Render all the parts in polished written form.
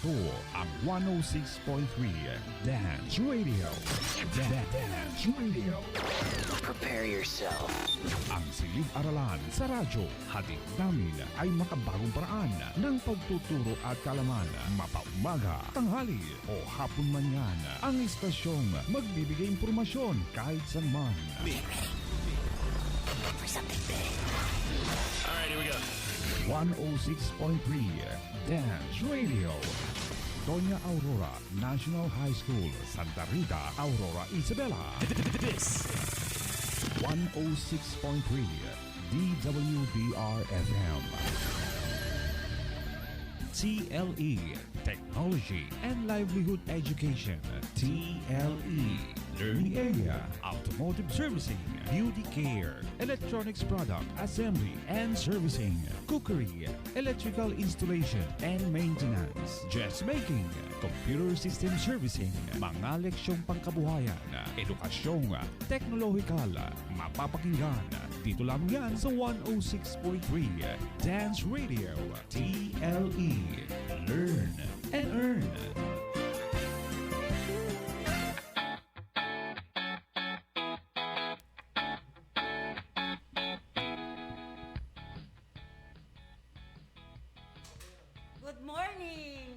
Ito ang 106.3 Dance Radio. Dance Radio. Prepare yourself. Ang silid-aralan sa radyo, hatid namin ay makabagong paraan ng pagtuturo at kalaman. Mapaumaga, tanghali o hapon man yan, ang istasyong magbibigay impormasyon kahit saan man. For something big. Alright, here we go. 106.3 Dance Radio. Doña Aurora National High School, Santa Rita, Aurora, Isabela. This 106.3 DWBR-FM. TLE, Technology and Livelihood Education. TLE, Learning Area, Automotive Servicing, Beauty Care, Electronics Product Assembly and Servicing, Cookery, Electrical Installation and Maintenance, Dressmaking, Computer System Servicing, mga leksyong pangkabuhayan, edukasyong teknolohikal, mapapakinggan dito lang yan sa 106.3 Dance Radio. TLE, Learn and Earn.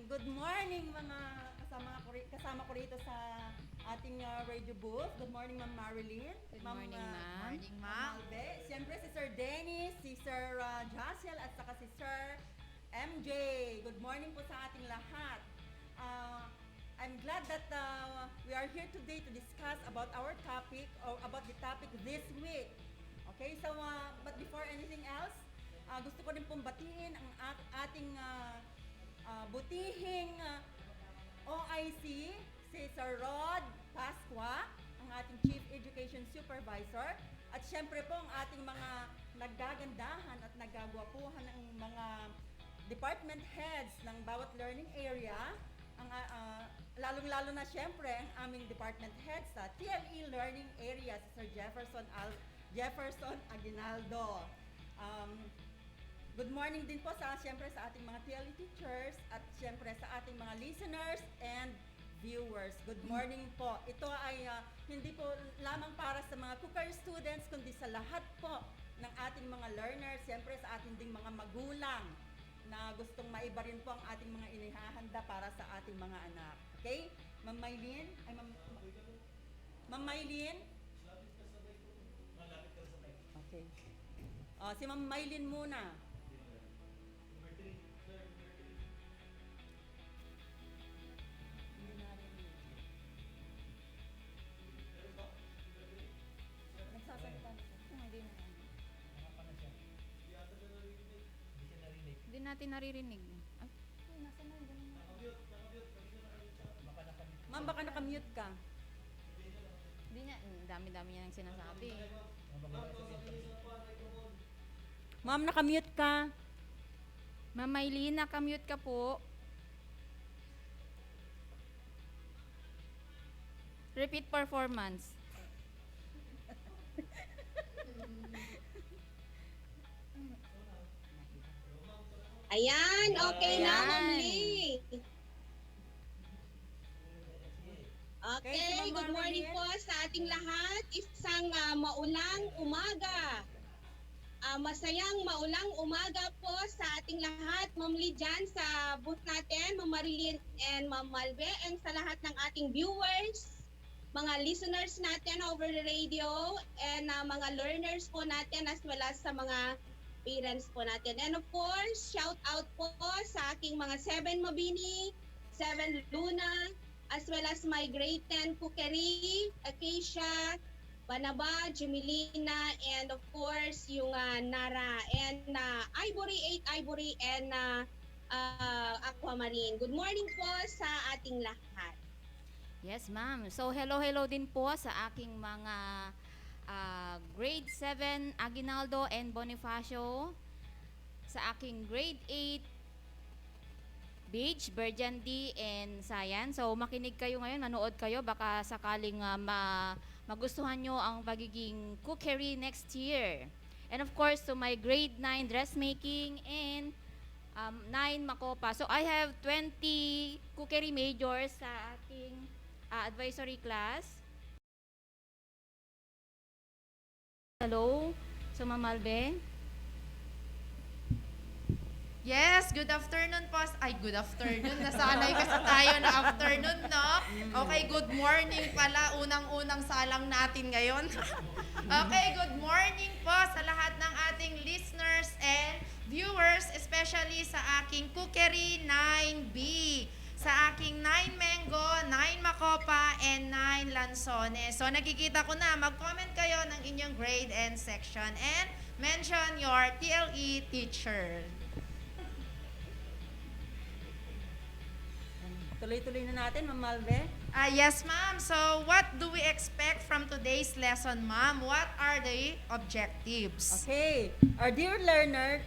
Good morning mga kasama ko rito sa ating radio booth. Good morning Ma'am Marilyn. Good morning, ma'am. Morning Ma'am. Siyempre si Sir Dennis, si Sir Jaciel at saka si Sir MJ. Good morning po sa ating lahat. I'm glad that we are here today to discuss about our topic or about the topic this week. Okay, so but before anything else, gusto ko rin pong batiin ang ating butihing OIC, si Sir Rod Pasqua, ang ating Chief Education Supervisor, at syempre po ang ating mga naggagandahan at naggagwapuhan ng mga department heads ng bawat learning area, ang lalong-lalo na syempre ang aming department head sa TLE Learning Area, si Sir Jefferson Aguinaldo. Good morning din po siyempre sa ating mga TLE teachers at siyempre sa ating mga listeners and viewers. Good morning po. Ito ay hindi po lamang para sa mga cookery students kundi sa lahat po ng ating mga learners, siyempre sa ating ding mga magulang na gustong maiba rin po ang ating mga inihahanda para sa ating mga anak. Okay? Ma'am Maylin? Ma'am Maylin? Okay. Si Ma'am Maylin muna. Hindi natin naririnig. Ay, nasa na yun? Ma'am, baka nakamute ka. Hindi niya, dami-dami niya nang sinasabi. Ma'am, nakamute ka. Ma'am Maylin, nakamute ka po. Repeat performance. Ayan, okay na, Ma'am Lee. Okay, good morning po sa ating lahat. Isang maulang umaga. Masayang maulang umaga po sa ating lahat. Ma'am Lee dyan sa booth natin, Ma'am Marilyn and Ma'am Malve, and sa lahat ng ating viewers, mga listeners natin over the radio, and mga learners po natin as well as sa mga parents po natin. And of course, shout out po sa aking mga 7 Mabini, 7 Luna, as well as my grade 10 Cookery, Acacia, Banaba, Jumilina, and of course, yung Nara, and Ivory, 8 Ivory, and Aquamarine. Good morning po sa ating lahat. Yes, ma'am. So, hello din po sa aking mga grade 7 Aguinaldo and Bonifacio, sa aking grade 8 Beach, Burgundy, and Science. So, makinig kayo ngayon, manood kayo, baka sakaling magustuhan nyo ang pagiging cookery next year. And of course, to my grade 9 dressmaking and 9 makopa. So I have 20 cookery majors sa aking advisory class. Hello, so Ma'am Malve. Yes, good afternoon po. Ay, good afternoon. Nasanay kasi tayo na afternoon, no? Okay, good morning pala. Unang-unang salang natin ngayon. Okay, good morning po sa lahat ng ating listeners and viewers, especially sa aking Cookery 9B. Sa aking 9 mango, 9 makopa, and 9 lanzones. So, nakikita ko na, mag-comment kayo ng inyong grade and section and mention your TLE teacher. Tuloy-tuloy na natin, Ma'am Malve. Yes, ma'am. So, what do we expect from today's lesson, ma'am? What are the objectives? Okay, our dear learners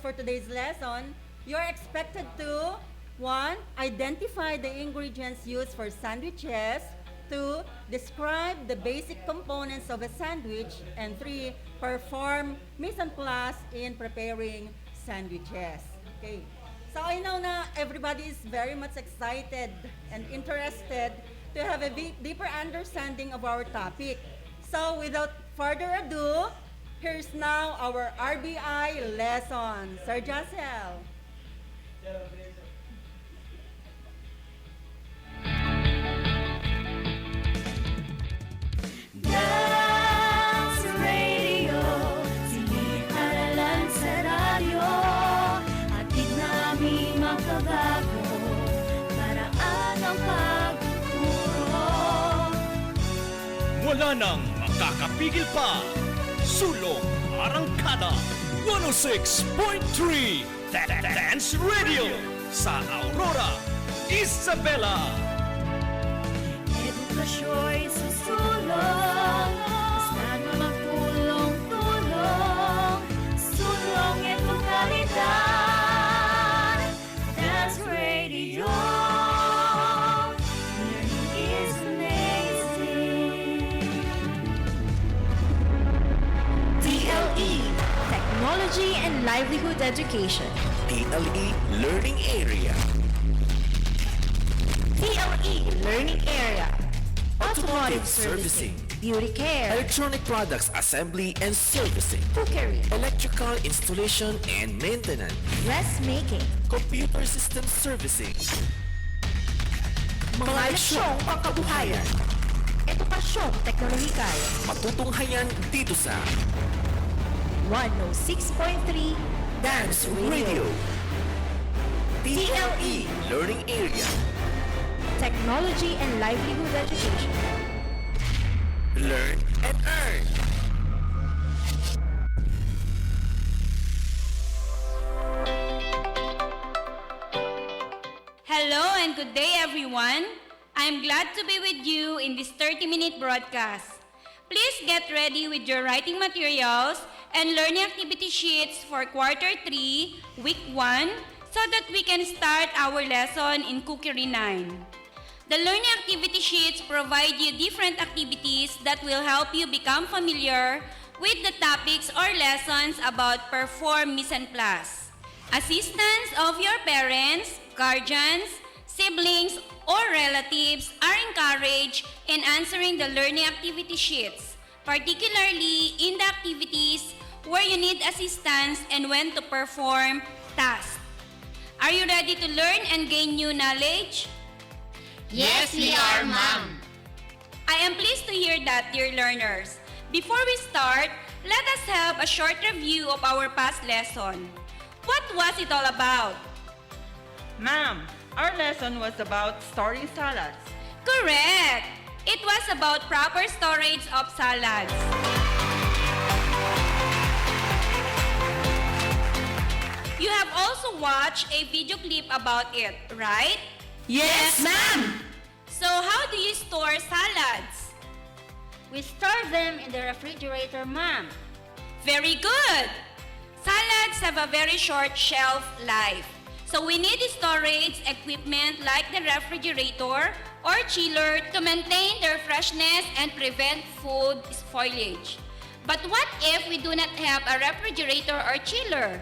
for today's lesson, you're expected to 1. Identify the ingredients used for sandwiches. 2. Describe the basic components of a sandwich. And 3. Perform mise en place in preparing sandwiches. Okay. So I know na everybody is very much excited and interested to have a deeper understanding of our topic. So without further ado, here's now our RBI lesson. Sir Jacel. Dance Radio, silid-aralan sa radyo, hatid namin makabago, paraan ang pagtuturo. Wala nang makakapigil pa. Sulong Arangkada 106.3 Dance Radio sa Aurora, Isabela. Edukasyo'y susulong, basta't magtulong-tulong, sulong edukalidad. Dance Radio, learning is amazing. TLE, Technology and Livelihood Education. TLE Learning Area, TLE Learning Area. Automotive Servicing, Beauty Care. Electronic Products Assembly and Servicing, Cookery. Electrical Installation and Maintenance, Dressmaking. Computer System Servicing, Mga leksyong pangkabuhayan. Edukasyong teknolohikal. matutunghayan dito sa 106.3 Dance Radio. TLE Learning Area, Technology and Livelihood Education. Learn and Earn. Hello and good day, everyone. I'm glad to be with you in this 30-minute broadcast. Please get ready with your writing materials and learning activity sheets for Quarter 3, Week 1, so that we can start our lesson in Cookery 9. The learning activity sheets provide you different activities that will help you become familiar with the topics or lessons about perform mise en place. Assistance of your parents, guardians, siblings, or relatives are encouraged in answering the learning activity sheets, particularly in the activities where you need assistance and when to perform tasks. Are you ready to learn and gain new knowledge? Yes, we are, ma'am. I am pleased to hear that, dear learners. Before we start, let us have a short review of our past lesson. What was it all about? Ma'am, our lesson was about storing salads. Correct! It was about proper storage of salads. You have also watched a video clip about it, right? Yes, ma'am! So how do you store salads? We store them in the refrigerator, ma'am. Very good! Salads have a very short shelf life. So we need storage equipment like the refrigerator or chiller to maintain their freshness and prevent food spoilage. But what if we do not have a refrigerator or chiller?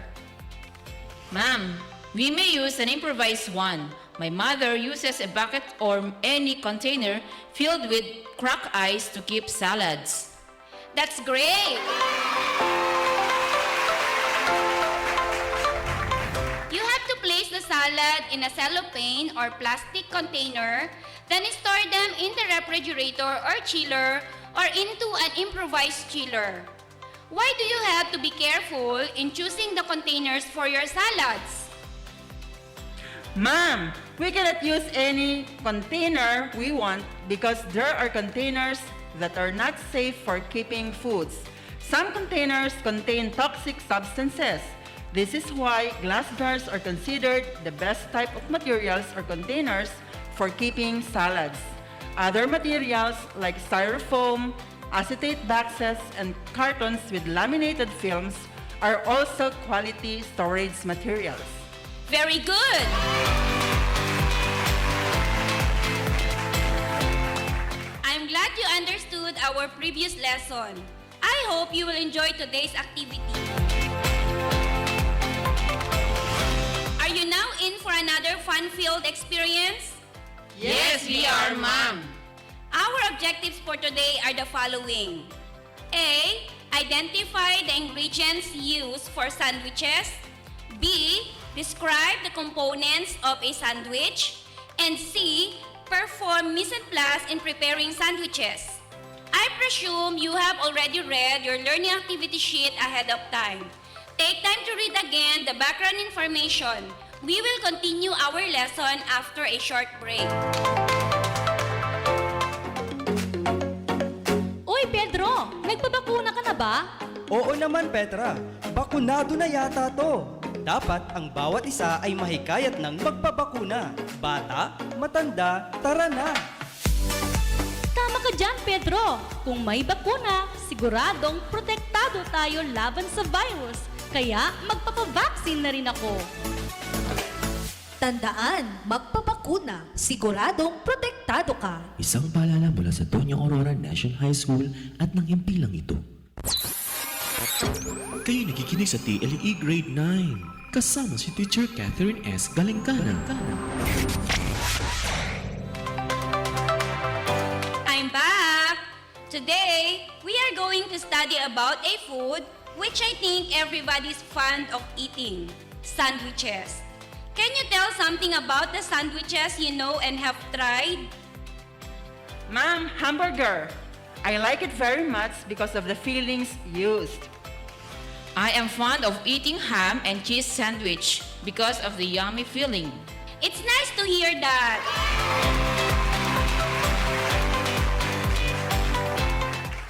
Ma'am, we may use an improvised one. My mother uses a bucket or any container filled with cracked ice to keep salads. That's great! You have to place the salad in a cellophane or plastic container, then store them in the refrigerator or chiller or into an improvised chiller. Why do you have to be careful in choosing the containers for your salads? Ma'am, we cannot use any container we want because there are containers that are not safe for keeping foods. Some containers contain toxic substances. This is why glass jars are considered the best type of materials or containers for keeping salads. Other materials like styrofoam, acetate boxes, and cartons with laminated films are also quality storage materials. Very good! I'm glad you understood our previous lesson. I hope you will enjoy today's activity. Are you now in for another fun-filled experience? Yes, we are, ma'am. Our objectives for today are the following. A. Identify the ingredients used for sandwiches. B. Describe the components of a sandwich. And C. Perform mise en place in preparing sandwiches. I presume you have already read your learning activity sheet ahead of time. Take time to read again the background information. We will continue our lesson after a short break. Uy, Pedro! Nagpabakuna ka na ba? Oo naman, Petra. Bakunado na yata to. Dapat ang bawat isa ay mahikayat ng magpabakuna. Bata, matanda, tara na! Tama ka dyan, Pedro. Kung may bakuna, siguradong protektado tayo laban sa virus. Kaya magpapavaksin na rin ako. Tandaan, magpabakuna. Siguradong protektado ka. Isang paalala mula sa Doña Aurora National High School at ng impilang ito. Kayo nakikinig sa TLE Grade 9. Kasama si Teacher Catherine S. Galengana. I'm back! Today, we are going to study about a food which I think everybody's fond of eating, sandwiches. Can you tell something about the sandwiches you know and have tried? Ma'am, hamburger. I like it very much because of the fillings used. I am fond of eating ham and cheese sandwich because of the yummy filling. It's nice to hear that.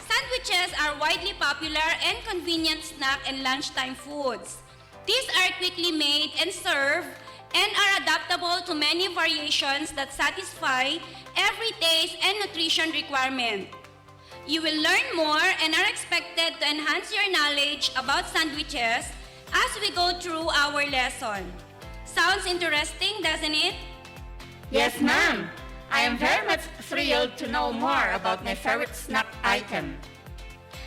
Sandwiches are widely popular and convenient snack and lunchtime foods. These are quickly made and served and are adaptable to many variations that satisfy every taste and nutrition requirement. You will learn more and are expected to enhance your knowledge about sandwiches as we go through our lesson. Sounds interesting, doesn't it? Yes, ma'am. I am very much thrilled to know more about my favorite snack item.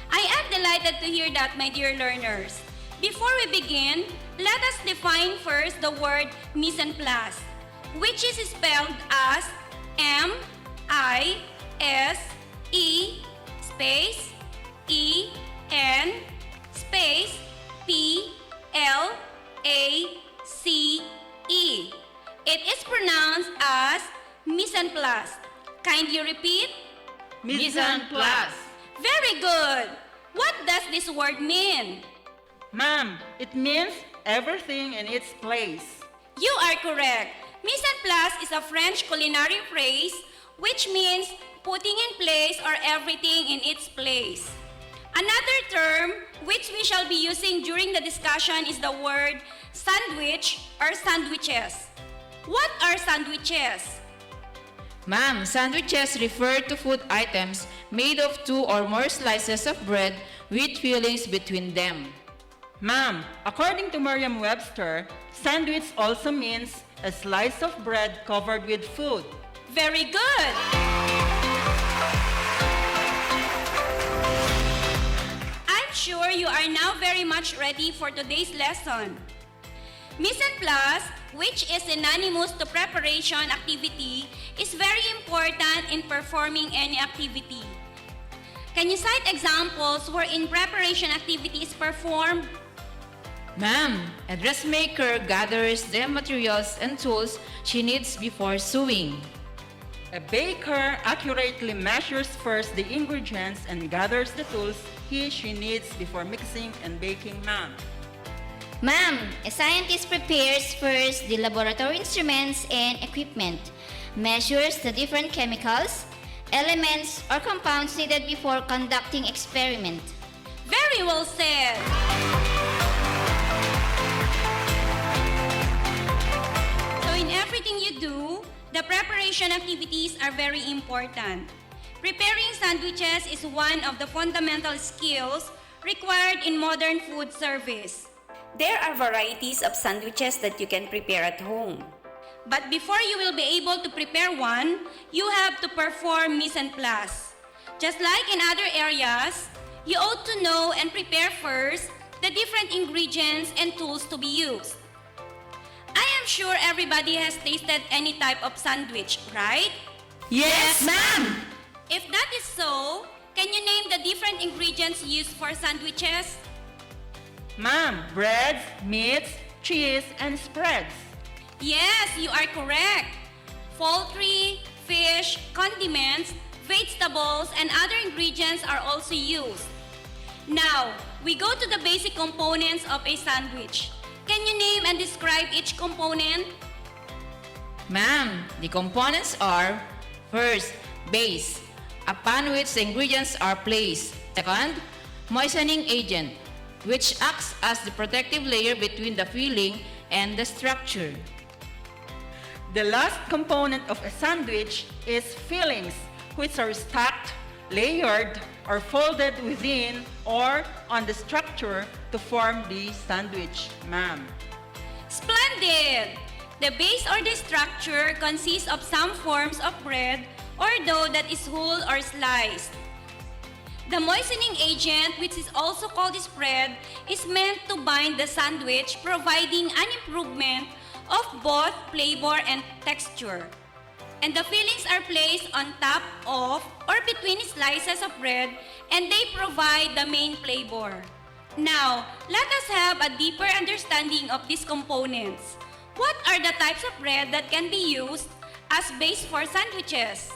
I am delighted to hear that, my dear learners. Before we begin, let us define first the word mise en place, which is spelled as M-I-S-E space E-N space P-L-A-C-E. It is pronounced as mise en place. Kindly repeat. Mise en place. Very good. What does this word mean? Ma'am, it means everything in its place. You are correct. Mise en place is a French culinary phrase which means putting in place or everything in its place. Another term which we shall be using during the discussion is the word sandwich or sandwiches. What are sandwiches? Ma'am, sandwiches refer to food items made of 2 or more slices of bread with fillings between them. Ma'am, according to Merriam-Webster, sandwich also means a slice of bread covered with food. Very good! I'm sure you are now very much ready for today's lesson. Mise en place, which is synonymous to preparation activity, is very important in performing any activity. Can you cite examples wherein preparation activity is performed? Ma'am, a dressmaker gathers the materials and tools she needs before sewing. A baker accurately measures first the ingredients and gathers the tools she needs before mixing and baking, ma'am. Ma'am, a scientist prepares first the laboratory instruments and equipment, measures the different chemicals, elements, or compounds needed before conducting experiment. Very well said! So in everything you do, the preparation activities are very important. Preparing sandwiches is one of the fundamental skills required in modern food service. There are varieties of sandwiches that you can prepare at home. But before you will be able to prepare one, you have to perform mise en place. Just like in other areas, you ought to know and prepare first the different ingredients and tools to be used. I am sure everybody has tasted any type of sandwich, right? Yes, ma'am! If that is so, can you name the different ingredients used for sandwiches? Ma'am, breads, meats, cheese, and spreads. Yes, you are correct. Poultry, fish, condiments, vegetables, and other ingredients are also used. Now, we go to the basic components of a sandwich. Can you name and describe each component? Ma'am, the components are: first, base, upon which the ingredients are placed. Second, moistening agent, which acts as the protective layer between the filling and the structure. The last component of a sandwich is fillings, which are stacked, layered, or folded within or on the structure to form the sandwich, ma'am. Splendid! The base or the structure consists of some forms of bread or dough that is whole or sliced. The moistening agent, which is also called spread, is meant to bind the sandwich, providing an improvement of both flavor and texture. And the fillings are placed on top of or between slices of bread, and they provide the main flavor. Now, let us have a deeper understanding of these components. What are the types of bread that can be used as base for sandwiches?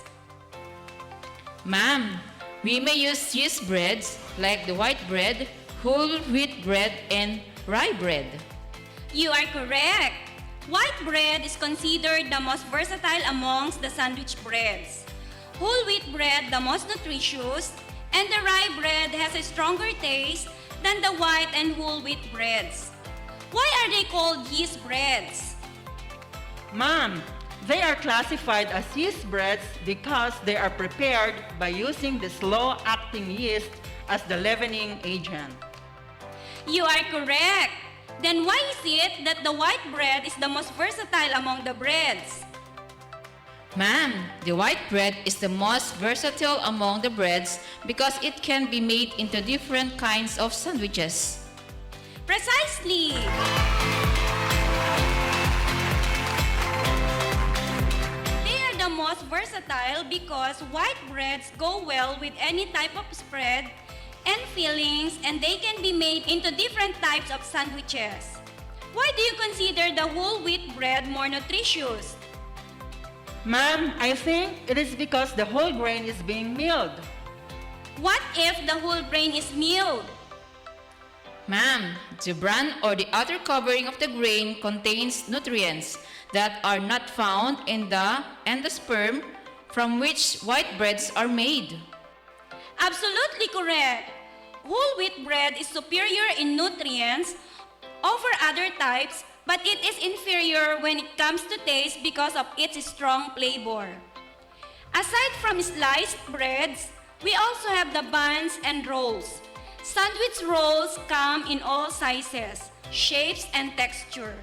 Ma'am, we may use yeast breads like the white bread, whole wheat bread, and rye bread. You are correct. White bread is considered the most versatile amongst the sandwich breads. Whole wheat bread the most nutritious, and the rye bread has a stronger taste than the white and whole wheat breads. Why are they called yeast breads? Ma'am, they are classified as yeast breads because they are prepared by using the slow-acting yeast as the leavening agent. You are correct. Then why is it that the white bread is the most versatile among the breads? Ma'am, the white bread is the most versatile among the breads because it can be made into different kinds of sandwiches. Precisely! They are the most versatile because white breads go well with any type of spread and fillings, and they can be made into different types of sandwiches. Why do you consider the whole wheat bread more nutritious? Ma'am, I think it is because the whole grain is being milled. What if the whole grain is milled? Ma'am, the bran or the outer covering of the grain contains nutrients that are not found in the endosperm from which white breads are made. Absolutely correct. Whole wheat bread is superior in nutrients over other types, but it is inferior when it comes to taste because of its strong flavor. Aside from sliced breads, we also have the buns and rolls. Sandwich rolls come in all sizes, shapes, and texture.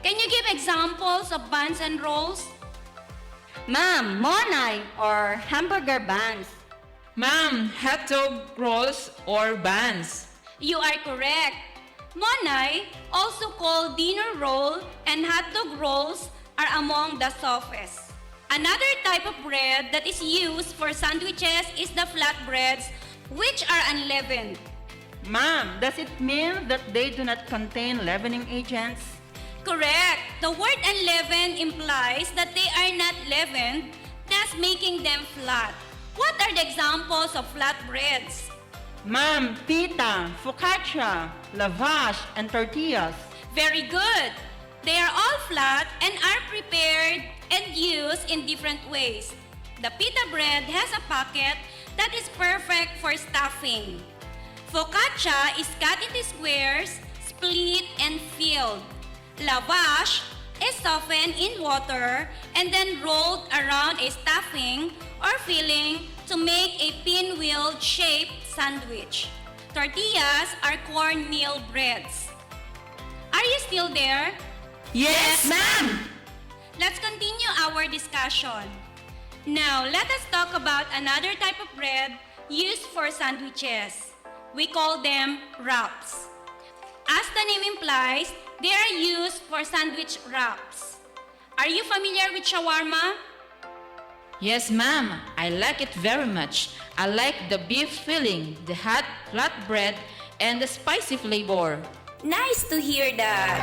Can you give examples of buns and rolls? Ma'am, monai or hamburger buns. Ma'am, hot dog rolls or buns. You are correct. Monai, also called dinner roll and hot dog rolls, are among the softest. Another type of bread that is used for sandwiches is the flatbreads, which are unleavened. Ma'am, does it mean that they do not contain leavening agents? Correct. The word unleavened implies that they are not leavened, thus making them flat. What are the examples of flatbreads? Ma'am, pita, focaccia, lavash, and tortillas. Very good. They are all flat and are prepared and used in different ways. The pita bread has a pocket that is perfect for stuffing. Focaccia is cut into squares, split, and filled. Lavash is softened in water and then rolled around a stuffing or filling to make a pinwheel-shaped sandwich. Tortillas are cornmeal breads. Are you still there? Yes, ma'am! Let's continue our discussion. Now, let us talk about another type of bread used for sandwiches. We call them wraps. As the name implies, they are used for sandwich wraps. Are you familiar with shawarma? Yes, ma'am. I like it very much. I like the beef filling, the hot flatbread, and the spicy flavor. Nice to hear that.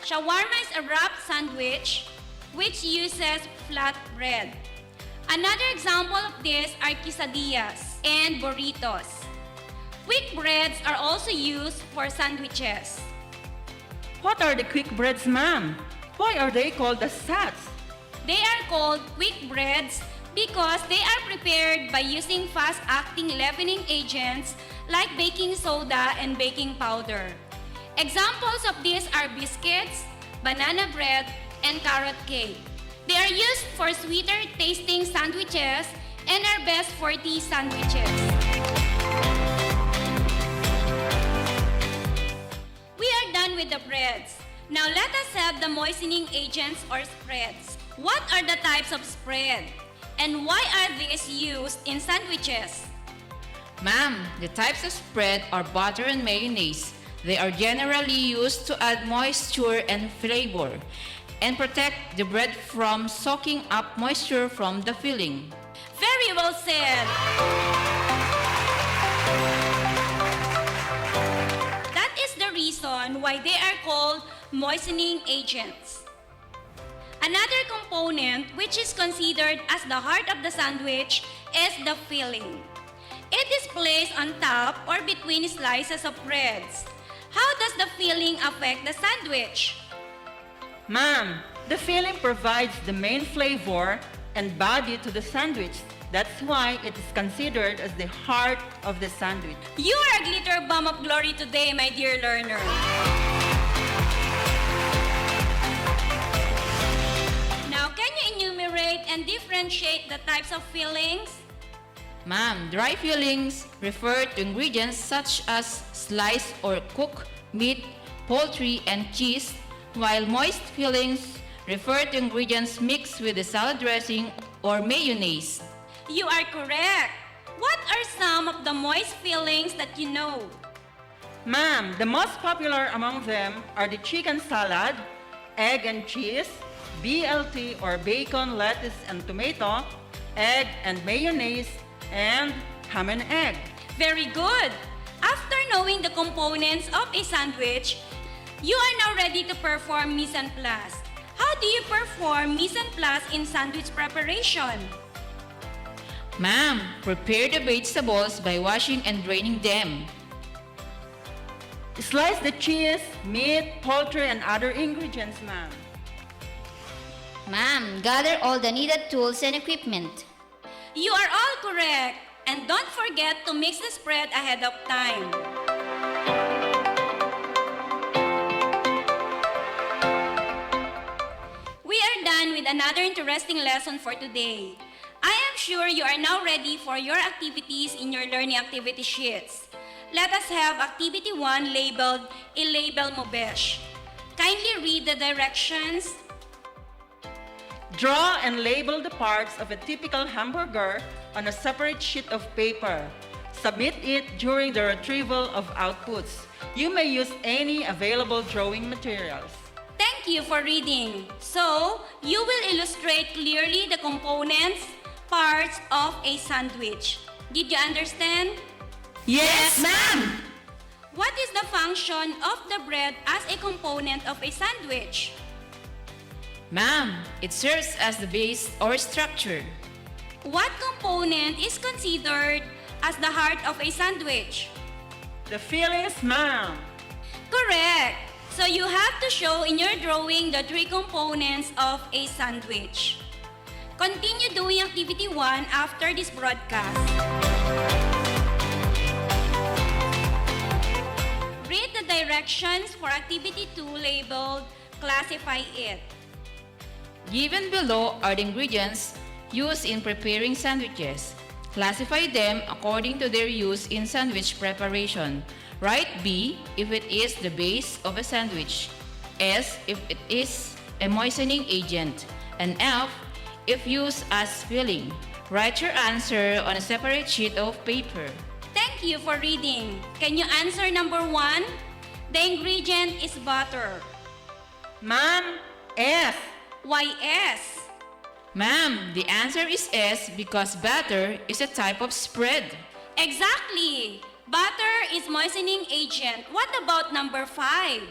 Shawarma is a wrapped sandwich which uses flat bread. Another example of this are quesadillas and burritos. Quick breads are also used for sandwiches. What are the quick breads, ma'am? Why are they called as sats? They are called quick breads because they are prepared by using fast-acting leavening agents like baking soda and baking powder. Examples of these are biscuits, banana bread, and carrot cake. They are used for sweeter tasting sandwiches and are best for tea sandwiches. We are done with the breads. Now let us have the moistening agents or spreads. What are the types of spread? And why are these used in sandwiches? Ma'am, the types of spread are butter and mayonnaise. They are generally used to add moisture and flavor and protect the bread from soaking up moisture from the filling. Very well said. That is the reason why they are called moistening agents. Another component which is considered as the heart of the sandwich is the filling. It is placed on top or between slices of breads. How does the filling affect the sandwich? Ma'am, the filling provides the main flavor and body to the sandwich. That's why it is considered as the heart of the sandwich. You are a glitter bomb of glory today, my dear learner. Now, can you enumerate and differentiate the types of fillings? Ma'am, dry fillings refer to ingredients such as sliced or cooked meat, poultry, and cheese, while moist fillings refer to ingredients mixed with the salad dressing or mayonnaise. You are correct. What are some of the moist fillings that you know? Ma'am, the most popular among them are the chicken salad, egg and cheese, BLT or bacon, lettuce, and tomato, egg and mayonnaise, and ham and egg. Very good. After knowing the components of a sandwich, you are now ready to perform mise en place. How do you perform mise en place in sandwich preparation? Ma'am, prepare the vegetables by washing and draining them. Slice the cheese, meat, poultry, and other ingredients, ma'am. Ma'am, gather all the needed tools and equipment. You are all correct. And don't forget to mix the spread ahead of time. We are done with another interesting lesson for today. I am sure you are now ready for your activities in your learning activity sheets. Let us have activity 1 labeled "Ilabel Mo Besh." Kindly read the directions. Draw and label the parts of a typical hamburger on a separate sheet of paper. Submit it during the retrieval of outputs. You may use any available drawing materials. Thank you for reading. So, you will illustrate clearly the components, parts of a sandwich. Did you understand? Yes, ma'am! What is the function of the bread as a component of a sandwich? Ma'am, it serves as the base or structure. What component is considered as the heart of a sandwich? The fillings, ma'am. Correct! So you have to show in your drawing the three components of a sandwich. Continue doing activity 1 after this broadcast. Read the directions for activity 2 labeled Classify It. Given below are the ingredients used in preparing sandwiches. Classify them according to their use in sandwich preparation. Write B if it is the base of a sandwich, S if it is a moistening agent, and F if used as filling. Write your answer on a separate sheet of paper. Thank you for reading. Can you answer number 1? The ingredient is butter. Ma'am, S. Why S? Ma'am, the answer is S because batter is a type of spread. Exactly. Butter is moistening agent. What about number 5?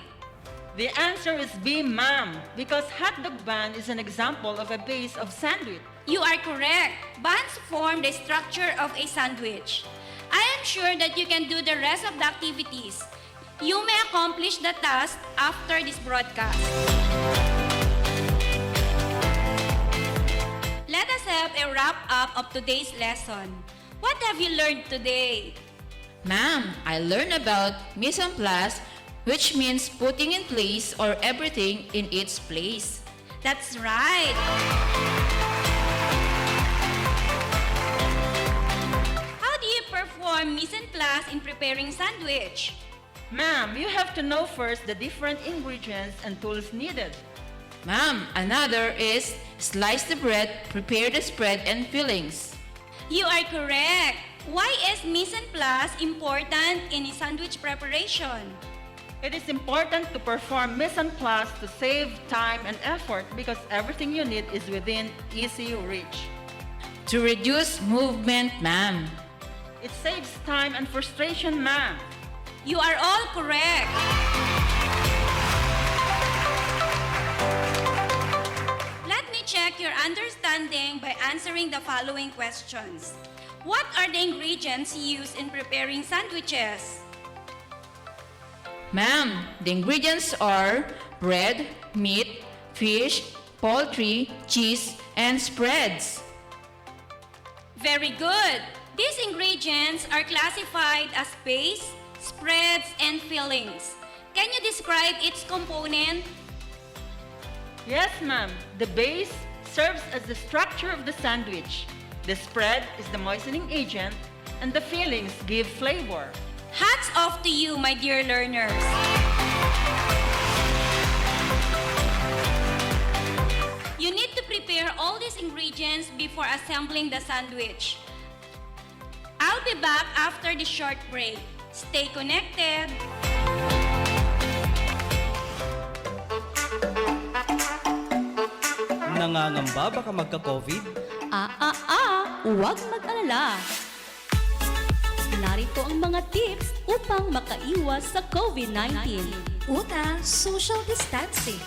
The answer is B, ma'am, because hot dog bun is an example of a base of sandwich. You are correct. Buns form the structure of a sandwich. I am sure that you can do the rest of the activities. You may accomplish the task after this broadcast. Let us have a wrap-up of today's lesson. What have you learned today? Ma'am, I learned about mise en place, which means putting in place or everything in its place. That's right. How do you perform mise en place in preparing sandwich? Ma'am, you have to know first the different ingredients and tools needed. Ma'am, another is slice the bread, prepare the spread and fillings. You are correct. Why is mise en place important in sandwich preparation? It is important to perform mise en place to save time and effort because everything you need is within easy reach. To reduce movement, ma'am. It saves time and frustration, ma'am. You are all correct. Let me check your understanding by answering the following questions. What are the ingredients used in preparing sandwiches? Ma'am, the ingredients are bread, meat, fish, poultry, cheese, and spreads. Very good. These ingredients are classified as base, spreads, and fillings. Can you describe its component? Yes, ma'am. The base serves as the structure of the sandwich. The spread is the moistening agent, and the fillings give flavor. Hats off to you, my dear learners. You need to prepare all these ingredients before assembling the sandwich. I'll be back after the short break. Stay connected. Nangangamba baka magka-COVID? Huwag mag-alala. Narito ang mga tips upang makaiwas sa COVID-19. Una, social distancing.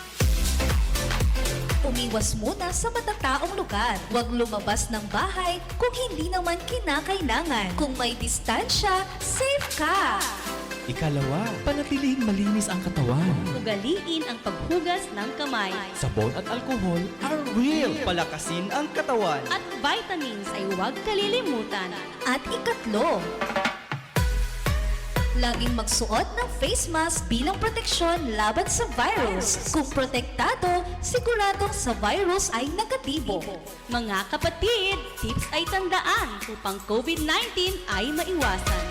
Umiwas muna sa matataong lugar. Huwag lumabas ng bahay kung hindi naman kinakailangan. Kung may distansya, safe ka. Ikalawa, panatilihing malinis ang katawan. Ugaliin ang paghugas ng kamay. Sabon at alkohol are real. Palakasin ang katawan. At vitamins ay huwag kalilimutan. At ikatlo, laging magsuot ng face mask bilang proteksyon laban sa virus. Kung protektado, siguradong sa virus ay negatibo. Mga kapatid, tips ay tandaan upang COVID-19 ay maiwasan.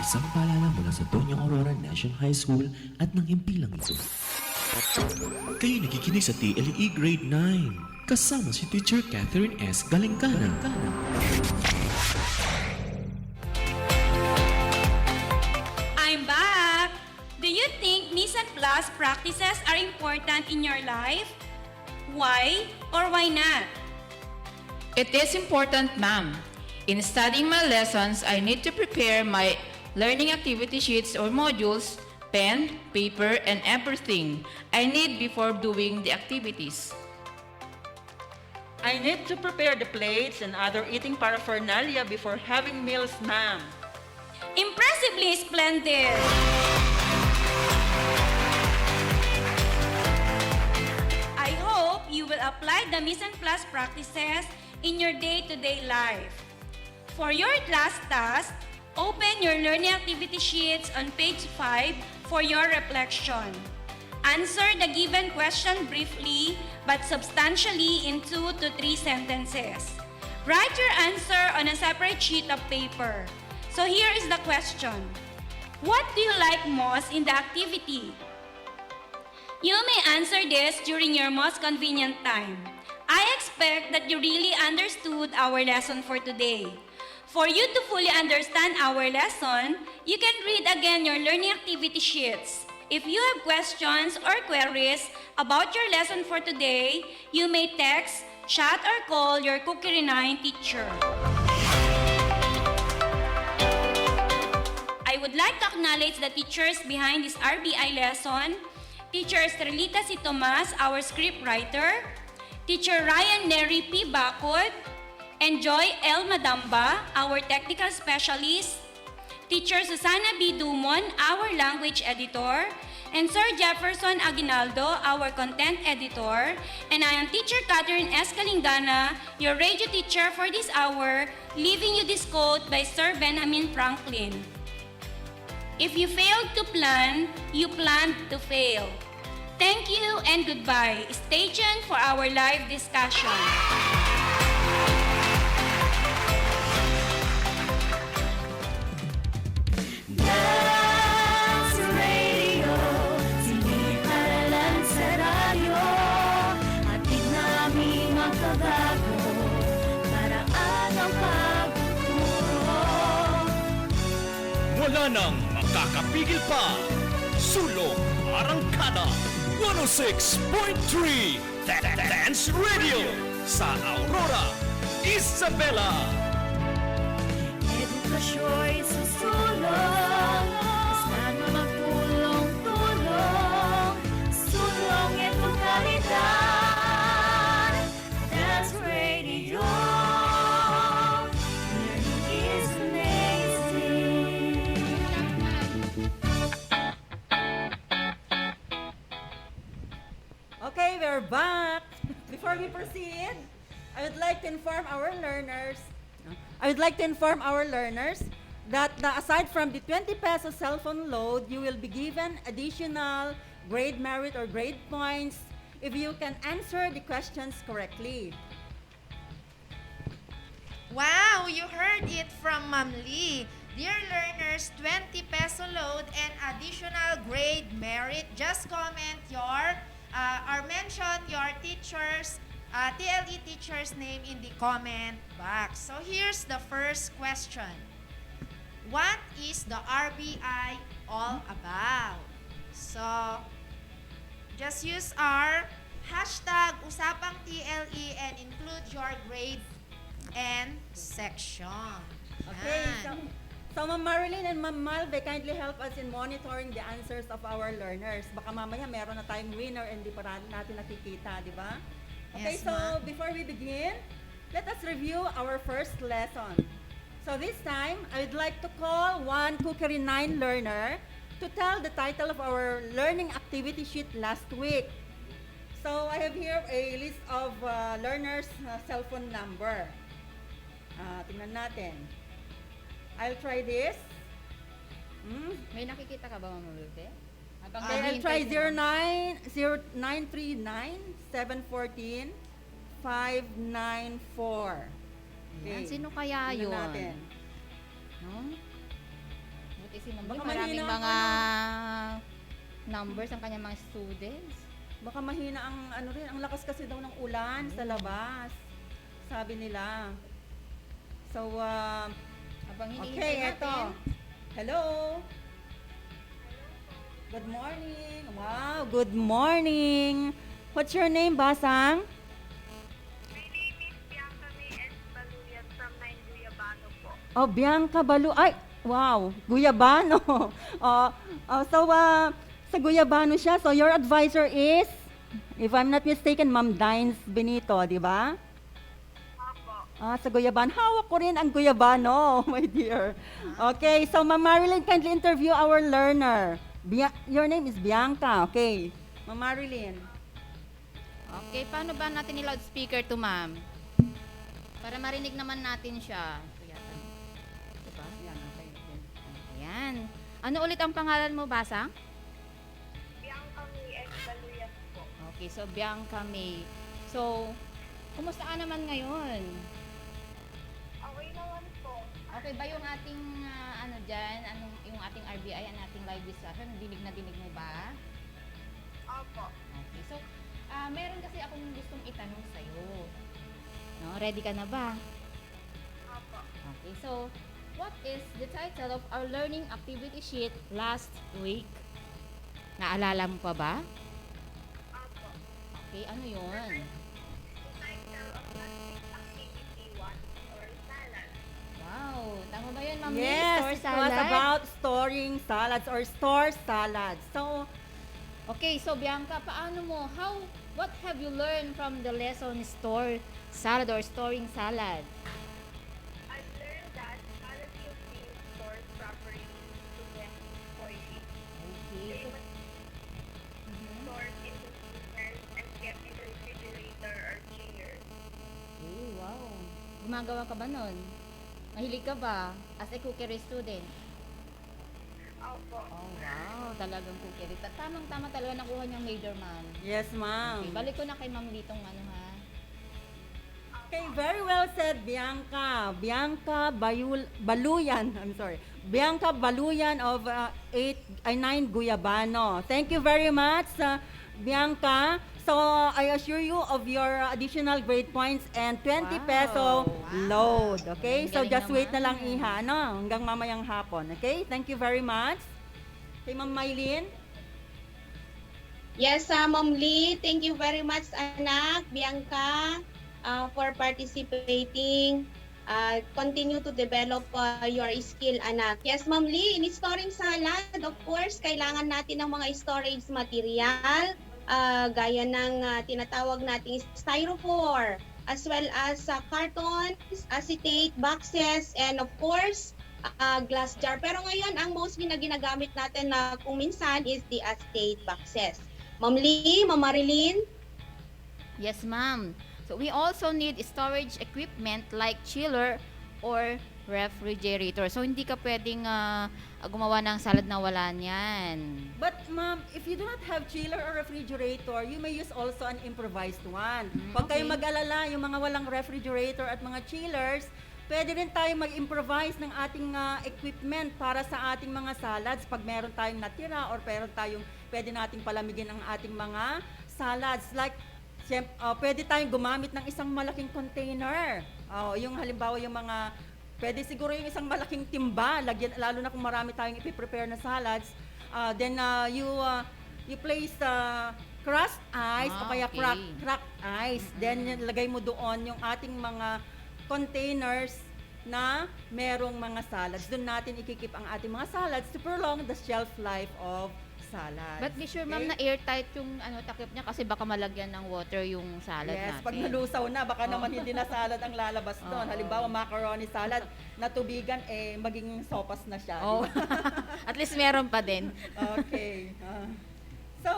Isang paalala mula sa Tonyang Aurora National High School at ng impilang ito. Kayo nakikinig sa TLE Grade 9. Kasama si Teacher Catherine S. Galengana. I'm back! Do you think Mise and Plus practices are important in your life? Why or why not? It is important, ma'am. In studying my lessons, I need to prepare my learning activity sheets or modules, pen, paper, and everything I need before doing the activities. I need to prepare the plates and other eating paraphernalia before having meals, ma'am. Impressively splendid! I hope you will apply the Mise and Plus practices in your day-to-day life. For your last task, open your learning activity sheets on page 5 for your reflection. Answer the given question briefly but substantially in 2 to 3 sentences. Write your answer on a separate sheet of paper. So here is the question. What do you like most in the activity? You may answer this during your most convenient time. I expect that you really understood our lesson for today. For you to fully understand our lesson, you can read again your learning activity sheets. If you have questions or queries about your lesson for today, you may text, chat, or call your Q3 teacher. I would like to acknowledge the teachers behind this RBI lesson. Teacher Estrelita C. Tomas, our script writer. Teacher Ryan Neri P. Bacod. And Joy L. Madamba, our technical specialist. Teacher Susana B. Dumon, our language editor, and Sir Jefferson Aguinaldo, our content editor, and I am Teacher Catherine S. Galengana, your radio teacher for this hour, leaving you this quote by Sir Benjamin Franklin. If you failed to plan, you planned to fail. Thank you and goodbye. Stay tuned for our live discussion. Dance Radio, siniparalan sa radyo, hatid namin magkabago, paraan ang pagtuturo. Wala nang makakapigil pa. Sulong Arangkada 106.3 Dance Radio sa Aurora, Isabela. Edukasyo'y susulong, basta magtulong-tulong, sulong edukalidad. Dance Radio, learning is amazing. Okay, we're back. Before we proceed, I would like to inform our learners that aside from the 20 peso cell phone load, you will be given additional grade merit or grade points if you can answer the questions correctly. Wow, you heard it from Ma'am Lee. Dear learners, 20 peso load and additional grade merit. Just comment your or mention your teacher's TLE teacher's name in the comment box. So here's the first question. What is the RBI all about? So just use our hashtag Usapang TLE and include your grade and section. Okay, Yan. so Ma'am Marilyn and Ma'am Malve, kindly help us in monitoring the answers of our learners. Baka mamaya meron na tayong winner and di pa natin nakikita, di ba? Okay, Yes, so ma'am. before we begin, let us review our first lesson. So this time, I would like to call one Q3 learner to tell the title of our learning activity sheet last week. So I have here a list of learners' cell phone number. Tingnan natin. I'll try this. May nakikita ka ba, Ma'am Lute? I'll try 0939-714-594. Ayan, sino kaya tingnan yun? natin. No? Buti si Ma'am Baka Lee, maraming mahina mga ako, numbers ang kanyang mga students. Baka mahina ang ano rin, ang lakas kasi daw ng ulan sa labas. Sabi nila. So, Habang okay, hinihintay eto. natin. Hello. Good morning. Wow, good morning. What's your name, Basang? Oh, Bianca Balu. Ay, wow. Guyabano. Sa Guyabano siya. So, your advisor is, if I'm not mistaken, Ma'am Dines Benito, di ba? Sa Guyabano. Hawak ko rin ang Guyabano, my dear. Okay, so Ma'am Marilyn, kindly interview our learner. Your name is Bianca. Okay. Ma'am Marilyn. Okay, paano ba natin i-loudspeaker to, ma'am? Para marinig naman natin siya. Diba? Ayan. Ano ulit ang pangalan mo, Basang? Bianca May Baluyan po. Okay, so Bianca May. So, kumusta ka naman ngayon? Okay naman po. Okay ba yung ating yung ating RBI, ang ating live discussion, dinig na dinig mo ba? Opo. Okay, so meron kasi akong gustong itanong sa'yo. No, ready ka na ba? Opo. Okay, so what is the title of our learning activity sheet last week? Naalala mo pa ba? Opo. Okay, ano yun? The title of last week's activity was store salad. Wow, tama ba yun, Ma'am? Yes, Store it salad? was about storing salads or store salads. So, okay, so Bianca, paano mo? What have you learned from the lesson store salad or storing salad? I learned that salad should be stored properly to get oily. Okay. They must be stored in the freezer and kept in the refrigerator or chiller. Okay, wow. Gumagawa ka ba nun? Mahilig ka ba as a cookery student? Opo. Oh, wow. Talagang cookery. Tamang-tama talaga nakuha niyang major, ma'am. yes, ma'am. Okay, balik ko na kay Ma'am Litong ha. Okay, very well said, Bianca. Bianca Baluyan, I'm sorry. Bianca Baluyan of 9 Guyabano. Thank you very much, Bianca. So, I assure you of your additional grade points and 20 peso load. Okay? So, Galing just wait na lang, naman. Iha, no? Hanggang mamayang hapon. Okay? Thank you very much. Kay Ma'am Maylin. Yes, Ma'am Lee, thank you very much, anak, Bianca, for participating. Continue to develop your skill, anak. Yes, Ma'am Lee, in storing salad, of course, kailangan natin ng mga storage material, gaya ng tinatawag nating styrofoam, as well as cartons, acetate boxes, and of course, glass jar. Pero ngayon, ang mostly na ginagamit natin na kung minsan is the acetate boxes. Ma'am Lee, Ma'am Marilyn? Yes, ma'am. So we also need storage equipment like chiller or refrigerator. So hindi ka pwedeng gumawa ng salad na wala niyan. But ma'am, if you do not have chiller or refrigerator, you may use also an improvised one. Huwag kayong mag-alala, yung mga walang refrigerator at mga chillers, pwede rin tayo mag-improvise ng ating equipment para sa ating mga salads pag meron tayong natira or pwede nating palamigin ang ating mga salads. Like, pwede tayong gumamit ng isang malaking container. Yung halimbawa yung mga, pwede siguro yung isang malaking timba, lalo na kung marami tayong ipiprepare na salads. Then you place crushed ice o kaya cracked ice. Then lagay mo doon yung ating mga containers na merong mga salads. Doon natin ikikip ang ating mga salads to prolong the shelf life of salad. But be sure, ma'am, na airtight yung takip niya kasi baka malagyan ng water yung salad natin. Yes, pag nalusaw na, baka naman hindi na salad ang lalabas doon. Halimbawa, macaroni salad na tubigan, maging sopas na siya. Oh. At least meron pa din. Okay. So,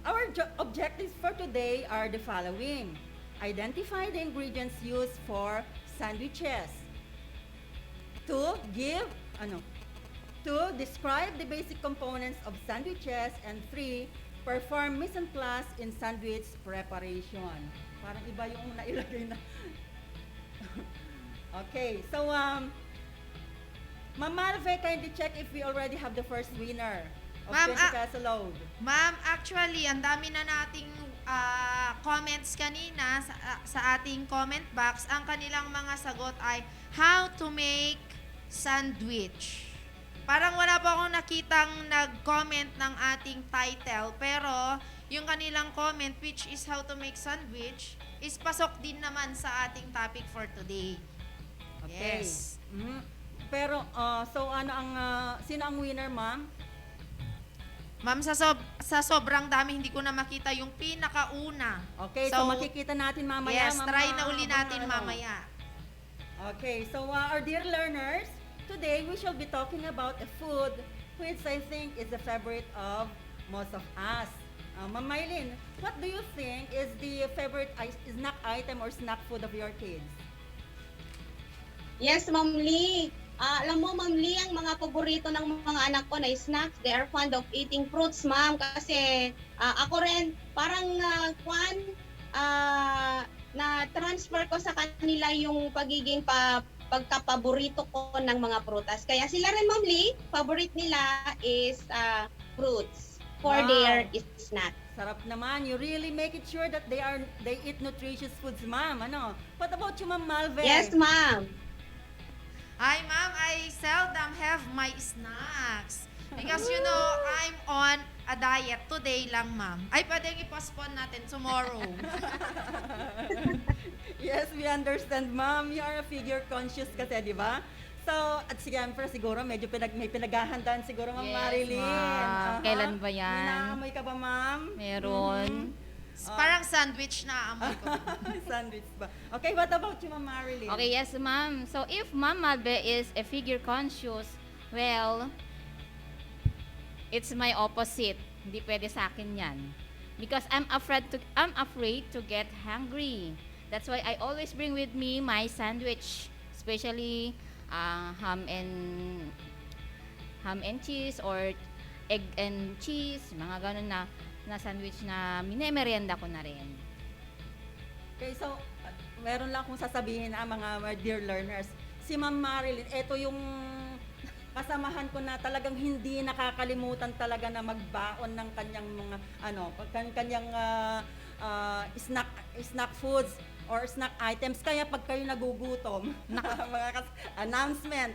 our objectives for today are the following. Identify the ingredients used for sandwiches. 2. Describe the basic components of sandwiches. And 3. Perform mise en place in sandwich preparation. Parang iba yung nailagay na. Okay, so Ma'am Malve, kindly check if we already have the first winner. of Ma'am, 20 peso load. Ma'am, actually, ang dami na nating comments kanina sa ating comment box. Ang kanilang mga sagot ay how to make sandwich. Parang wala pa akong nakitang nag-comment ng ating title, pero yung kanilang comment, which is how to make sandwich, is pasok din naman sa ating topic for today. Okay. Yes. Pero, so ano ang, sino ang winner, ma'am? Ma'am, sa sobrang dami, hindi ko na makita yung pinakauna. Okay, so makikita natin mamaya. Yes, try na uli natin mamaya. Okay, so our dear learners, today we shall be talking about a food which I think is the favorite of most of us. Ma'am Mylene, what do you think is the favorite snack item or snack food of your kids? Yes, Ma'am Lee. Alam mo, Ma'am Lee, ang mga paborito ng mga anak ko na snacks, they are fond of eating fruits, ma'am. Kasi ako rin, parang na-transfer ko sa kanila yung pagiging pagkapaborito ko ng mga prutas. Kaya sila rin, Ma'am Lee, favorite nila is fruits for their snack. Sarap naman. You really make it sure that they eat nutritious foods, ma'am. Ano? What about you, Ma'am Malve? Yes, ma'am. Hi, ma'am. I seldom have my snacks. Because, you know, I'm on a diet today lang, ma'am. Ay, pwedeng i-postpone natin tomorrow. Yes, we understand, ma'am. You are a figure conscious kasi, di ba? So, at siyempre siguro medyo may pinaghahandaan siguro, Ma'am Marilyn. Ma'am. Kailan ba yan? May naamoy ka ba, ma'am? Meron. Parang sandwich na amoy ko. Sandwich ba? Okay, what about you, Ma'am Marilyn? Okay, yes, ma'am. So, if Ma'am Malve is a figure conscious, well, it's my opposite. Hindi pwede sa akin yan. Because I'm afraid to get hungry. That's why I always bring with me my sandwich, especially ham and cheese or egg and cheese, mga ganun na sandwich na minemerienda ko na rin. Okay, so meron lang akong sasabihin mga my dear learners. Si Ma'am Marilyn, ito yung kasamahan ko na talagang hindi nakakalimutan talaga na magbaon ng kanyang mga kanyang snack foods or snack items. Kaya pag kayo nagugutom, mga announcement,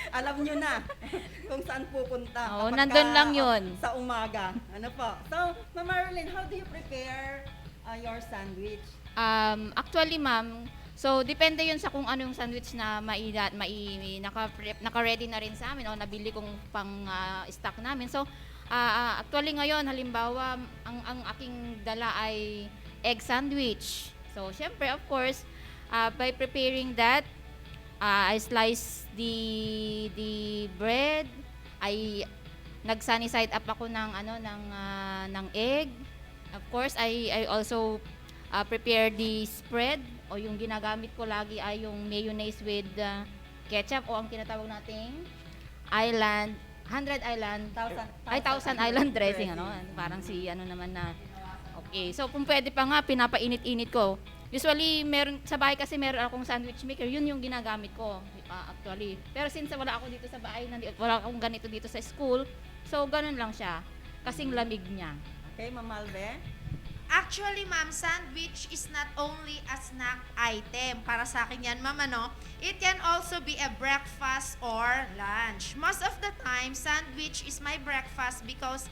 alam nyo na kung saan pupunta. Oo, nandun lang yun. Sa umaga. Ano po? So, Ma'am Marilyn, how do you prepare your sandwich? Actually, ma'am, so depende yun sa kung ano yung sandwich na naka-ready na rin sa amin o nabili kong pang stock namin. So, actually ngayon, halimbawa, ang aking dala ay egg sandwich. So, syempre, of course, by preparing that, I slice the bread. Nag-sunny side up ako ng egg. Of course, I also prepare the spread o yung ginagamit ko lagi ay yung mayonnaise with ketchup o ang tinatawag nating Thousand Island dressing, parang naman na. Okay, so kung pwede pa nga, pinapainit-init ko. Usually, sa bahay kasi meron akong sandwich maker, yun yung ginagamit ko, actually. Pero since wala ako dito sa bahay, wala akong ganito dito sa school, so ganun lang siya, kasing lamig niya. Okay, Ma'am Malve? Actually, ma'am, sandwich is not only a snack item. Para sa akin yan, ma'am, it can also be a breakfast or lunch. Most of the time, sandwich is my breakfast because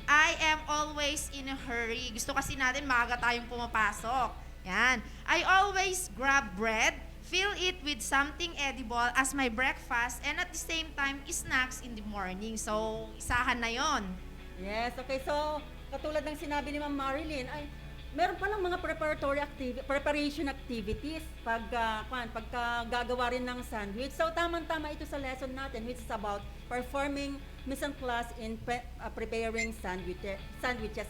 I am always in a hurry. Gusto kasi natin maaga tayong pumapasok. Yan. I always grab bread, fill it with something edible as my breakfast, and at the same time, snacks in the morning. So, isahan na yon. Yes, okay. So, katulad ng sinabi ni Ma'am Marilyn, ay meron pa ng mga preparation activities pagka gagawa rin ng sandwich. So, tamang-tama ito sa lesson natin, which is about performing mise en place in preparing sandwiches.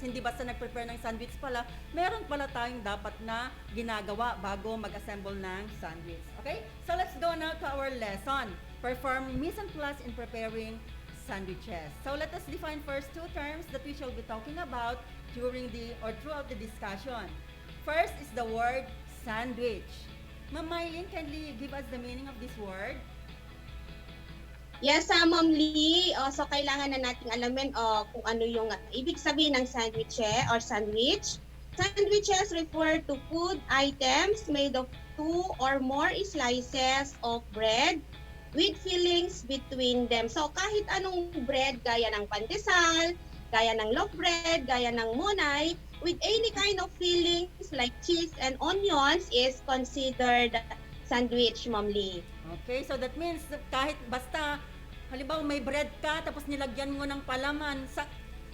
Hindi basta nag-prepare ng sandwich pala, meron pala tayong dapat na ginagawa bago mag-assemble ng sandwich. Okay? So, let's go now to our lesson. Perform mise en place in preparing sandwiches. So, let us define first two terms that we shall be talking about throughout the discussion. First is the word sandwich. Ma'am Mylene, kindly give us the meaning of this word. Yes, Ma'am Lee. So kailangan na nating alamin kung ano yung ibig sabihin ng sandwich. Sandwiches refer to food items made of two or more slices of bread with fillings between them. So kahit anong bread, gaya ng pandesal, gaya ng loaf bread, gaya ng munay, with any kind of fillings like cheese and onions is considered sandwich, Ma'am Lee. Okay, so that means kahit basta halimbawa may bread ka tapos nilagyan mo ng palaman,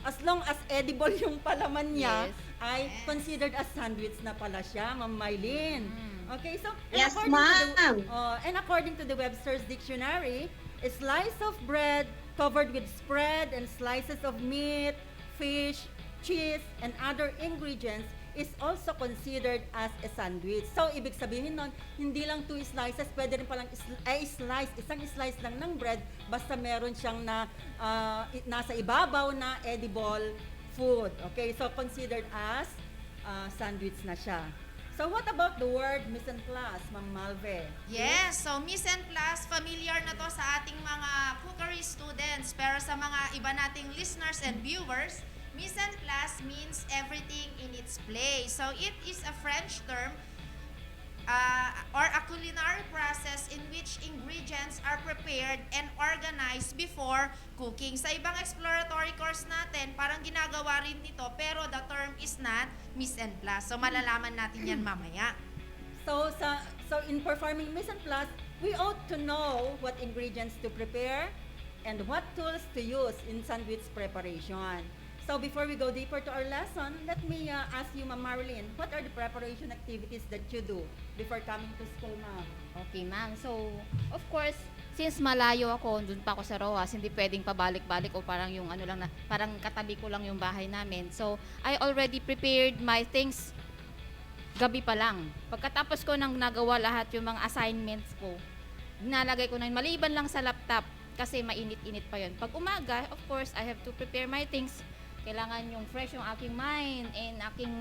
as long as edible yung palaman niya, Yes. ay considered as sandwich na pala siya, Ma'am Mylene. Okay, so Yes, according ma'am. and according to the Webster's Dictionary, a slice of bread covered with spread and slices of meat, fish, cheese, and other ingredients is also considered as a sandwich. So, ibig sabihin nun, hindi lang 2 slices, pwede rin palang isang slice lang ng bread, basta meron siyang nasa ibabaw na edible food. Okay, so considered as sandwich na siya. So, what about the word mise en place, Ma'am Malve? Yes, so mise en place, familiar na to sa ating mga cookery students. Pero sa mga iba nating listeners and viewers, mise en place means everything in its place. So it is a French term or a culinary process in which ingredients are prepared and organized before cooking. Sa ibang exploratory course natin, parang ginagawa rin nito, pero the term is not mise en place. So malalaman natin yan mamaya. So in performing mise en place, we ought to know what ingredients to prepare and what tools to use in sandwich preparation. So before we go deeper to our lesson, let me ask you, Ma'am Marilyn, what are the preparation activities that you do before coming to school, Ma'am? Okay, ma'am. So, of course, since malayo ako, dun pa ako sa ROAS, hindi pwedeng pabalik-balik o parang yung ano lang na, parang katabi ko lang yung bahay namin. So, I already prepared my things gabi pa lang. Pagkatapos ko nang nagawa lahat yung mga assignments ko, nalagay ko na yun, maliban lang sa laptop kasi mainit-init pa yun. Pag umaga, of course, I have to prepare my things. Kailangan yung fresh yung aking mind and aking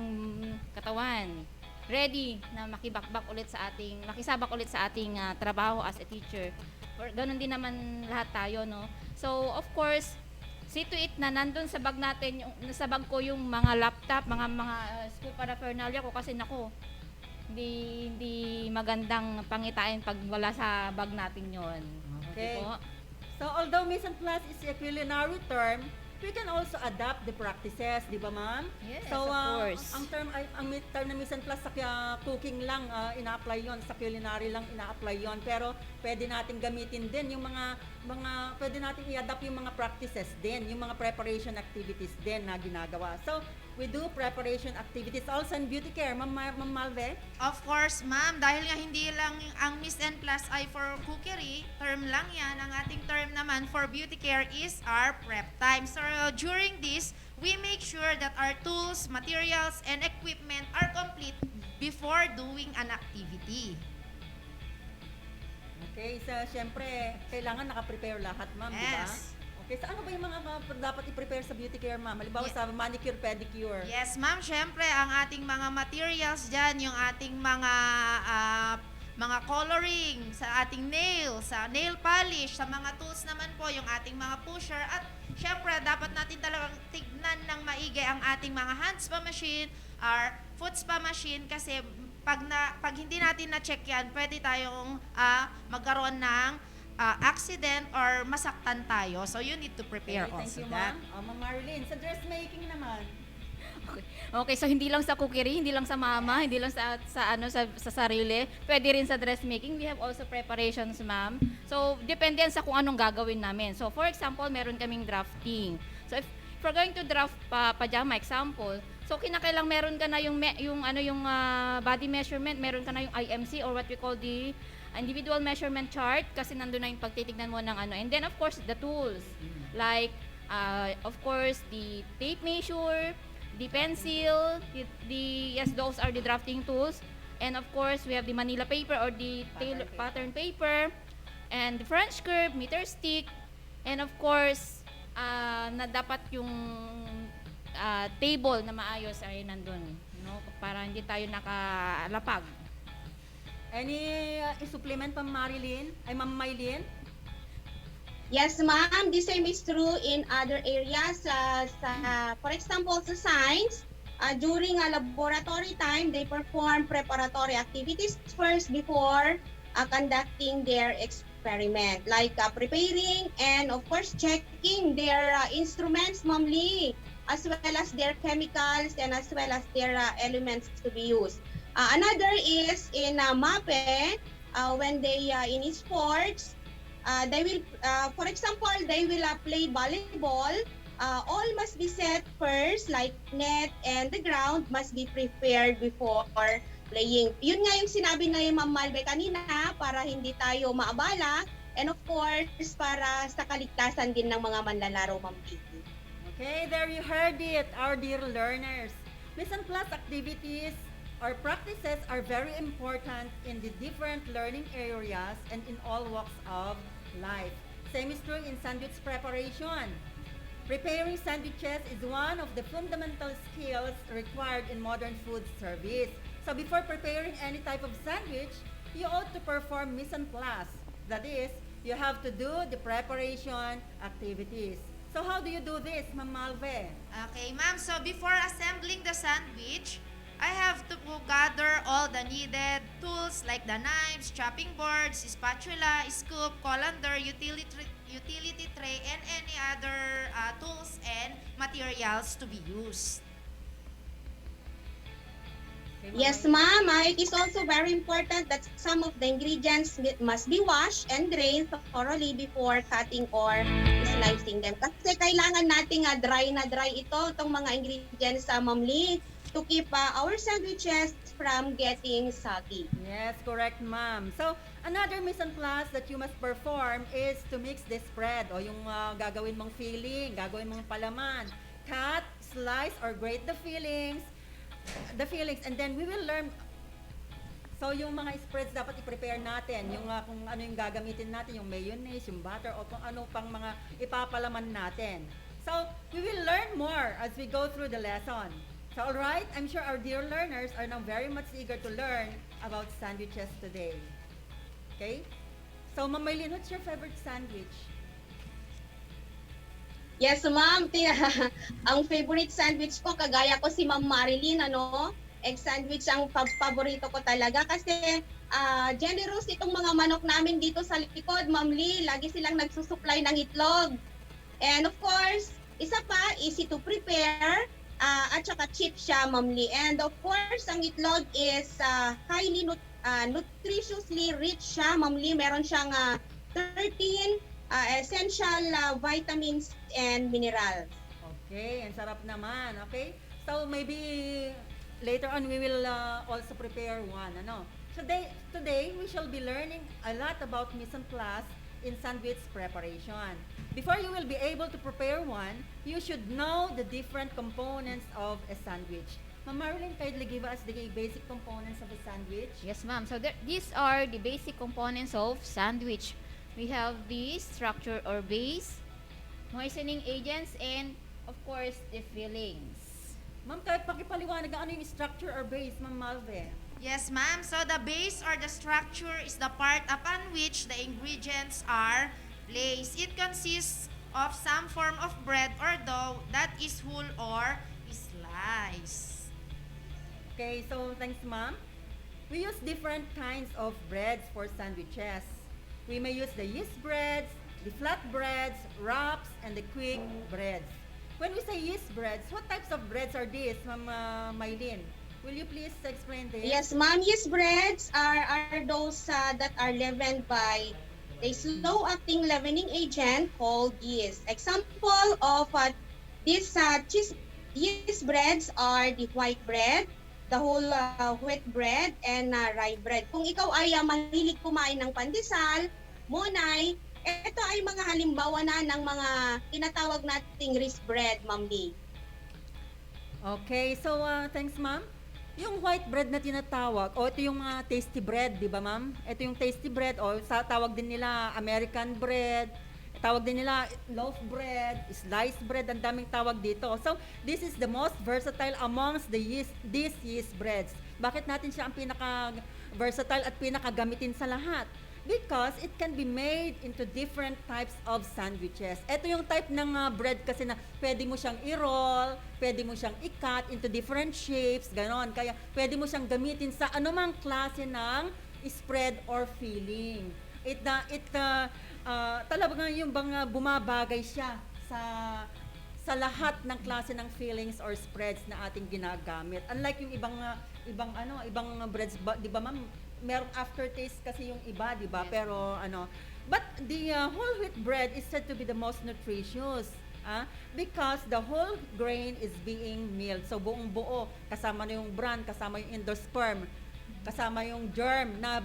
katawan. Ready na makisabak ulit sa ating trabaho as a teacher. Ganun din naman lahat tayo, no? So, of course, see to it na nandun sa bag natin, sa bag ko yung mga laptop, mga school paraphernalia ko kasi nako, hindi magandang pangitain pag wala sa bag natin yon. Okay. So, although mise en place is a culinary term, we can also adapt the practices, di ba, ma'am? Yes, so, of course. ang term na mise en place sa cooking lang ina-apply yon, sa culinary lang ina-apply yon, pero pwede natin gamitin din yung mga pwede natin i-adapt yung mga practices din, yung mga preparation activities din na ginagawa. So, we do preparation activities also in beauty care, Ma'am Malve? Of course, ma'am, dahil nga hindi lang ang mise en place ay for cookery, term lang yan. Ang ating term naman for beauty care is our prep time. So during this, we make sure that our tools, materials, and equipment are complete before doing an activity. Okay, so syempre, kailangan naka-prepare lahat, ma'am, di ba? Yes. Okay, so ano ba yung mga dapat i-prepare sa beauty care, ma'am? Halimbawa sa manicure, pedicure. Yes, ma'am. Syempre, ang ating mga materials dyan, yung ating mga coloring, sa ating nail, sa nail polish, sa mga tools naman po, yung ating mga pusher, at syempre, dapat natin talagang tignan ng maigi ang ating mga hand spa machine, or foot spa machine, kasi pag hindi natin na-check yan, pwede tayong magkaroon ng accident or masaktan tayo. So you need to prepare Okay, also thank you, that. ma'am. Ma'am Marilyn, sa dressmaking naman. Okay, so hindi lang sa cookery, hindi lang sa mama, hindi lang sa sarili, pwede rin sa dressmaking. We have also preparations, ma'am. So, depende yan sa kung anong gagawin namin. So, for example, meron kaming drafting. So, if we're going to draft pajama, example, so kinakailang meron ka na yung body measurement, meron ka na yung IMC or what we call the individual measurement chart, kasi nandun na yung pagtitignan mo ng and then of course the tools like of course the tape measure, the pencil, yes, those are the drafting tools, and of course we have the Manila paper or the pattern paper, and the French curve, meter stick, and of course na dapat yung table na maayos ay nandun, no, para hindi tayo nakalapag. Any supplement, Ma'am Marilyn? Ay, Ma'am Maylin? Yes, ma'am. The same is true in other areas. For example, sa science, during a laboratory time, they perform preparatory activities first before conducting their experiment, like preparing and, of course, checking their instruments, Ma'am Lee, as well as their chemicals and as well as their elements to be used. Another is in MAPE, when they in sports, they will, for example, they will play volleyball. All must be set first, like net and the ground must be prepared before playing. Yun nga yung sinabi na yung Ma'am Malve kanina, para hindi tayo maabala, and of course, para sa kaligtasan din ng mga manlalaro, Ma'am Vicky. Okay, there you heard it, our dear learners. Mise en place activities or practices are very important in the different learning areas and in all walks of life. Same is true in sandwich preparation. Preparing sandwiches is one of the fundamental skills required in modern food service. So before preparing any type of sandwich, you ought to perform mise en place. That is, you have to do the preparation activities. So how do you do this, Ma'am Malve? Okay, ma'am. So before assembling the sandwich, I have to gather all the needed tools like the knives, chopping boards, spatula, scoop, colander, utility tray, and any other tools and materials to be used. Yes, ma'am. It is also very important that some of the ingredients must be washed and drained thoroughly before cutting or slicing them. Kasi kailangan nating dry na dry itong mga ingredients sa Ma'am Lee, to keep our sandwiches from getting soggy. Yes, correct, ma'am. So, another mise en place that you must perform is to mix the spread o yung gagawin mong filling, gagawin mong palaman. Cut, slice, or grate the fillings, and then we will learn. So, yung mga spreads dapat i-prepare natin, yung kung ano yung gagamitin natin, yung mayonnaise, yung butter, o kung ano pang mga ipapalaman natin. So, we will learn more as we go through the lesson. So, all right, I'm sure our dear learners are now very much eager to learn about sandwiches today. Okay? So, Ma'am Maylene, what's your favorite sandwich? Yes, ma'am. Ang favorite sandwich ko, kagaya ko si Ma'am Marilyn, egg sandwich ang paborito ko talaga kasi generous itong mga manok namin dito sa likod, Ma'am Lee. Lagi silang nagsusupply ng itlog. And of course, isa pa, easy to prepare. At saka cheap siya, Ma'am Lee. And of course, ang itlog is highly nutritiously rich siya, Ma'am Lee. Meron siyang 13 essential vitamins and minerals. Okay, ang sarap naman. Okay? So, maybe later on we will also prepare one. Today, we shall be learning a lot about mise en place in sandwich preparation. Before you will be able to prepare one, you should know the different components of a sandwich. Ma'am Marilyn, kindly give us the basic components of a sandwich. Yes, ma'am. So these are the basic components of sandwich. We have the structure or base, moistening agents, and of course, the fillings. Ma'am, kahit pakipaliwanag ano yung structure or base, Ma'am Malve? Yes, ma'am. So the base or the structure is the part upon which the ingredients are placed. It consists of some form of bread or dough that is whole or sliced. Okay, so thanks, ma'am. We use different kinds of breads for sandwiches. We may use the yeast breads, the flat breads, wraps, and the quick breads. When we say yeast breads, what types of breads are these, Ma'am Maylene? Will you please explain this? Yes, ma'am. Yeast breads are those that are leavened by a slow-acting leavening agent called yeast. Example of these yeast breads are the white bread, the whole wheat bread, and rye bread. Kung ikaw ay mahilig kumain ng pandesal, monay, ito ay mga halimbawa na ng mga tinatawag nating yeast bread, Ma'am Lee. Okay, so thanks, ma'am. Yung white bread na tinatawag, ito yung mga tasty bread, di ba, ma'am? Ito yung tasty bread, tawag din nila American bread, tawag din nila loaf bread, sliced bread, ang daming tawag dito. So, this is the most versatile amongst these yeast breads. Bakit natin siya ang pinaka-versatile at pinakagamitin sa lahat? Because it can be made into different types of sandwiches. Ito yung type ng bread kasi na pwede mo siyang i-roll, pwede mo siyang i-cut into different shapes, ganon. Kaya pwede mo siyang gamitin sa anumang klase ng spread or filling. Talagang yung bang bumabagay siya sa lahat ng klase ng fillings or spreads na ating ginagamit. Unlike yung ibang breads, 'di ba ma'am? Merong aftertaste kasi yung iba, 'di ba? Pero but the whole wheat bread is said to be the most nutritious. Because the whole grain is being milled. So buong buo, kasama na yung bran, kasama yung endosperm, kasama yung germ na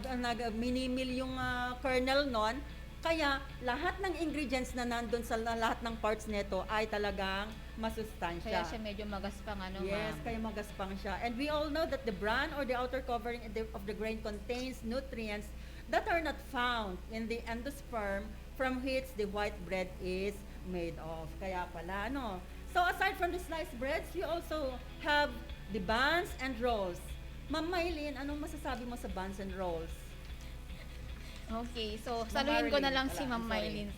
minimil yung kernel nun. Kaya lahat ng ingredients na nandun sa lahat ng parts nito ay talagang masustansya. Kaya siya medyo magaspang Yes, ma'am. kaya magaspang siya. And we all know that the bran or the outer covering of the grain contains nutrients that are not found in the endosperm from which the white bread is made of. Kaya pala, So aside from the sliced breads, we also have the buns and rolls. Ma'am Maylin, anong masasabi mo sa buns and rolls? Okay, so saluhin ko na lang si Ma'am Mylene.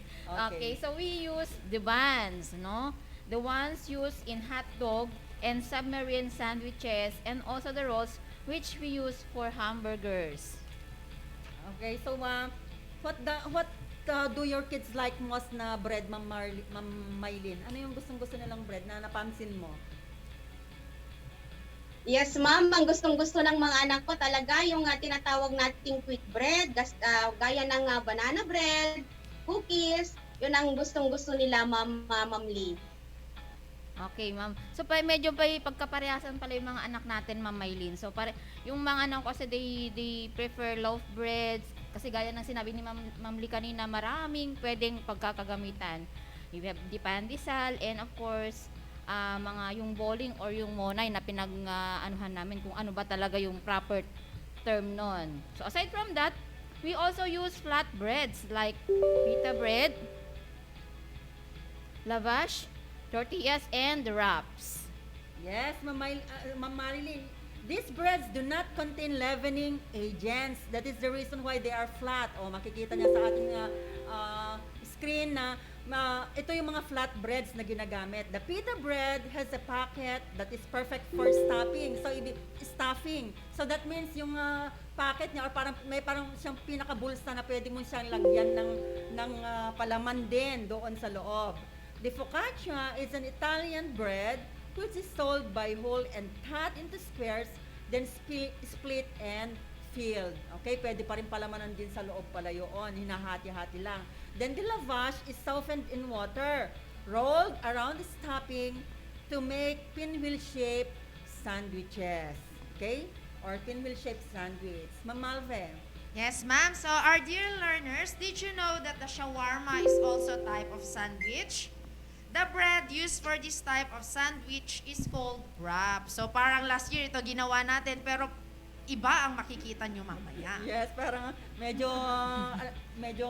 Okay, so we use the buns, no? The ones used in hot dog and submarine sandwiches, and also the rolls which we use for hamburgers. Okay, so what do your kids like most na bread, Ma'am Maylin? Ano yung gustong-gusto nilang bread na napansin mo? Yes, ma'am. Ang gustong-gusto ng mga anak ko talaga yung tinatawag nating quick bread, gaya ng banana bread, cookies. Yun ang gustong-gusto nila, Ma'am Lee. Okay, ma'am. So medyo pagkaparehasan pala yung mga anak natin, Ma'am Mylene. So yung mga anak ko kasi they prefer loaf breads kasi gaya ng sinabi ni Ma'am Lee kanina, maraming pwedeng pagkakagamitan. You have the pandesal and of course mga yung bowling or yung monay na pinag-anuhan namin kung ano ba talaga yung proper term nun. So aside from that, we also use flat breads like pita bread, lavash, tortillas, and wraps. Yes, Ma'am Marilyn. These breads do not contain leavening agents. That is the reason why they are flat. O makikita niya sa ating screen na ito yung mga flat breads na ginagamit. The pita bread has a packet that is perfect for stuffing. So that means yung packet niya or may parang siyang pinakabulsa na pwede mo siyang lagyan ng palaman din doon sa loob. The focaccia is an Italian bread which is sold by whole and cut into squares, then split and filled. Okay, pwede pa rin palamanan din sa loob pala yun. Hinahati-hati lang. Then the lavash is softened in water, rolled around the stuffing to make pinwheel-shaped sandwiches. Okay? Or pinwheel-shaped sandwich. Ma'am Malve. Yes, ma'am. So, our dear learners, did you know that the shawarma is also a type of sandwich? The bread used for this type of sandwich is called wrap. So, parang last year ito ginawa natin, pero iba ang makikita nyo mamaya. Yes, parang medyo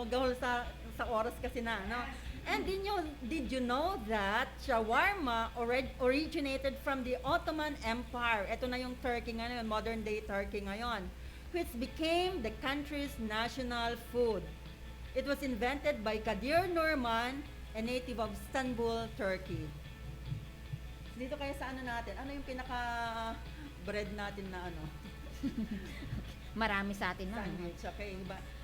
gahol sa oras kasi na, no? And did you know that shawarma originated from the Ottoman Empire? Ito na yung Turkey ngayon, modern day Turkey ngayon, which became the country's national food. It was invented by Kadir Nurman, a native of Istanbul, Turkey. Dito kaya sa natin, ano yung pinaka-bread natin na Marami sa atin, ma'am. Sandwich, okay.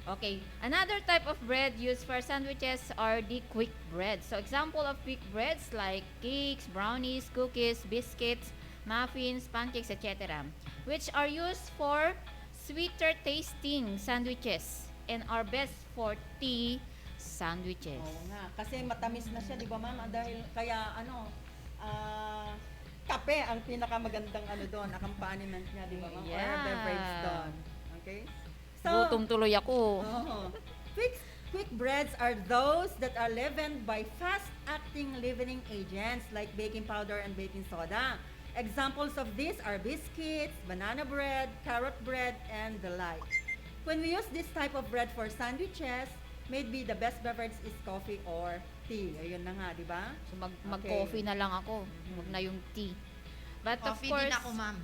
Okay, another type of bread used for sandwiches are the quick breads. So example of quick breads like cakes, brownies, cookies, biscuits, muffins, pancakes, etc. which are used for sweeter tasting sandwiches and are best for tea sandwiches. Oo nga, kasi matamis na siya, di ba ma'am? Dahil kaya kape ang pinakamagandang doon, accompaniment niya, di ba ma'am? Yeah. Or beverage doon. Okay? Gutom tuloy ako. Quick breads are those that are leavened by fast-acting leavening agents like baking powder and baking soda. Examples of these are biscuits, banana bread, carrot bread, and the like. When we use this type of bread for sandwiches, maybe the best beverage is coffee or tea. Ayun na nga, di ba? So mag-coffee na lang ako. Huwag na yung tea. But Coffee of course, din ako, ma'am.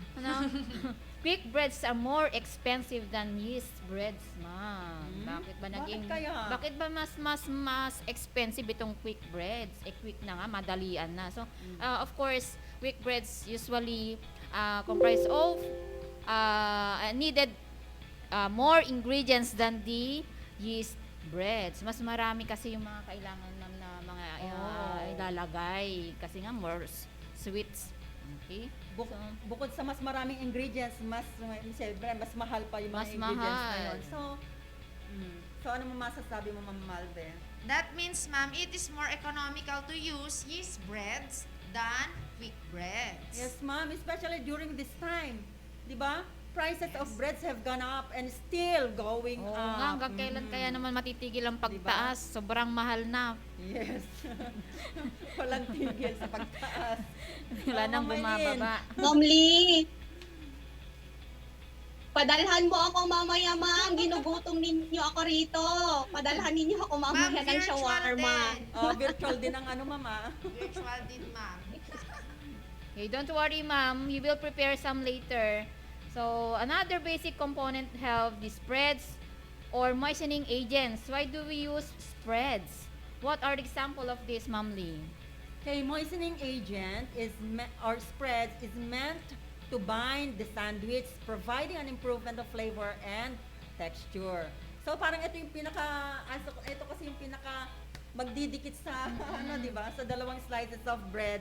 quick breads are more expensive than yeast breads, ma'am. Bakit ba naging Bakit kaya? bakit ba mas expensive itong quick breads? Quick na nga, madalian na. So, of course, quick breads usually comprise of needed more ingredients than the yeast breads. Mas marami kasi yung mga kailangan na mga ilalagay kasi nga more sweets. Okay? Bukod sa mas maraming ingredients, siyempre, mas mahal pa yung mga Mas ingredients na mahal. yun. So ano mo masasabi mo, Ma'am Malve? That means, ma'am, it is more economical to use yeast breads than quick breads. Yes, ma'am, especially during this time. Di ba? Prices of breads have gone up and still going Oo up. nga, hanggang kailan kaya naman matitigil ang pagtaas? Sobrang mahal na. Yes. Walang tigil sa pagtaas. Wala nang bumababa. Ma'am Lee, padalhan mo ako mamaya, ma'am. Ginugutom ninyo ako rito. Padalhan ninyo ako mamaya Ma'am, ng virtual shawarma. Virtual din ang ano, mama. Virtual din, ma'am. Okay, don't worry, ma'am. We will prepare some later. So, another basic component have the spreads or moistening agents. Why do we use spreads? What are the example of this, Ma'am Lee? Okay, moistening agent or spreads is meant to bind the sandwich, providing an improvement of flavor and texture. So parang ito yung ito kasi yung pinaka magdidikit sa di ba? Sa dalawang slices of bread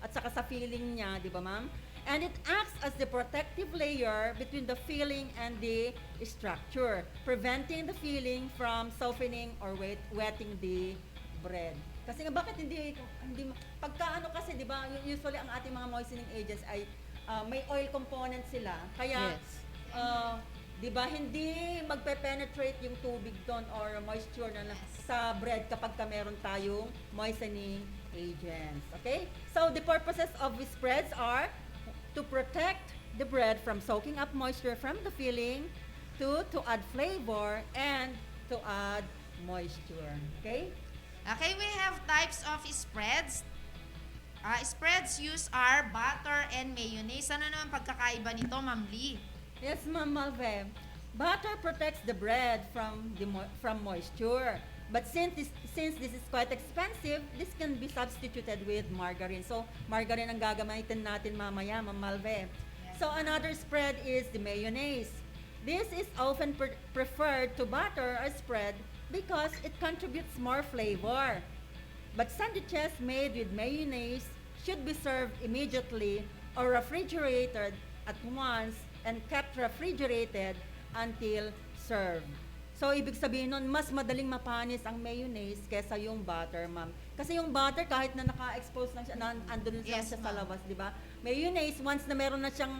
at saka sa filling niya, di ba, ma'am? And it acts as the protective layer between the filling and the structure, preventing the filling from softening or wetting the bread. Kasi nga bakit hindi pagka kasi 'di ba, usually ang ating mga moistening agents ay may oil component sila. Kaya Yes. 'di ba hindi magpe-penetrate yung tubig doon or moisture sa bread kapag meron tayong moistening agents. Okay? So the purposes of the spreads are to protect the bread from soaking up moisture from the filling, to add flavor, and to add moisture. Okay? Okay, we have types of spreads. Spreads use are butter and mayonnaise. Ano naman pagkakaiba nito, Ma'am Lee? Yes, Ma'am Malve. Butter protects the bread from moisture. But since this is quite expensive, this can be substituted with margarine. So, margarine ang gagamitin natin mamaya, Ma'am Malve. So, another spread is the mayonnaise. This is often preferred to butter or spread because it contributes more flavor. But sandwiches made with mayonnaise should be served immediately or refrigerated at once and kept refrigerated until served. So, ibig sabihin nun, mas madaling mapanis ang mayonnaise kesa yung butter, ma'am. Kasi yung butter, kahit na naka-expose lang siya, andun lang siya sa labas, di ba? Mayonnaise, once na meron na siyang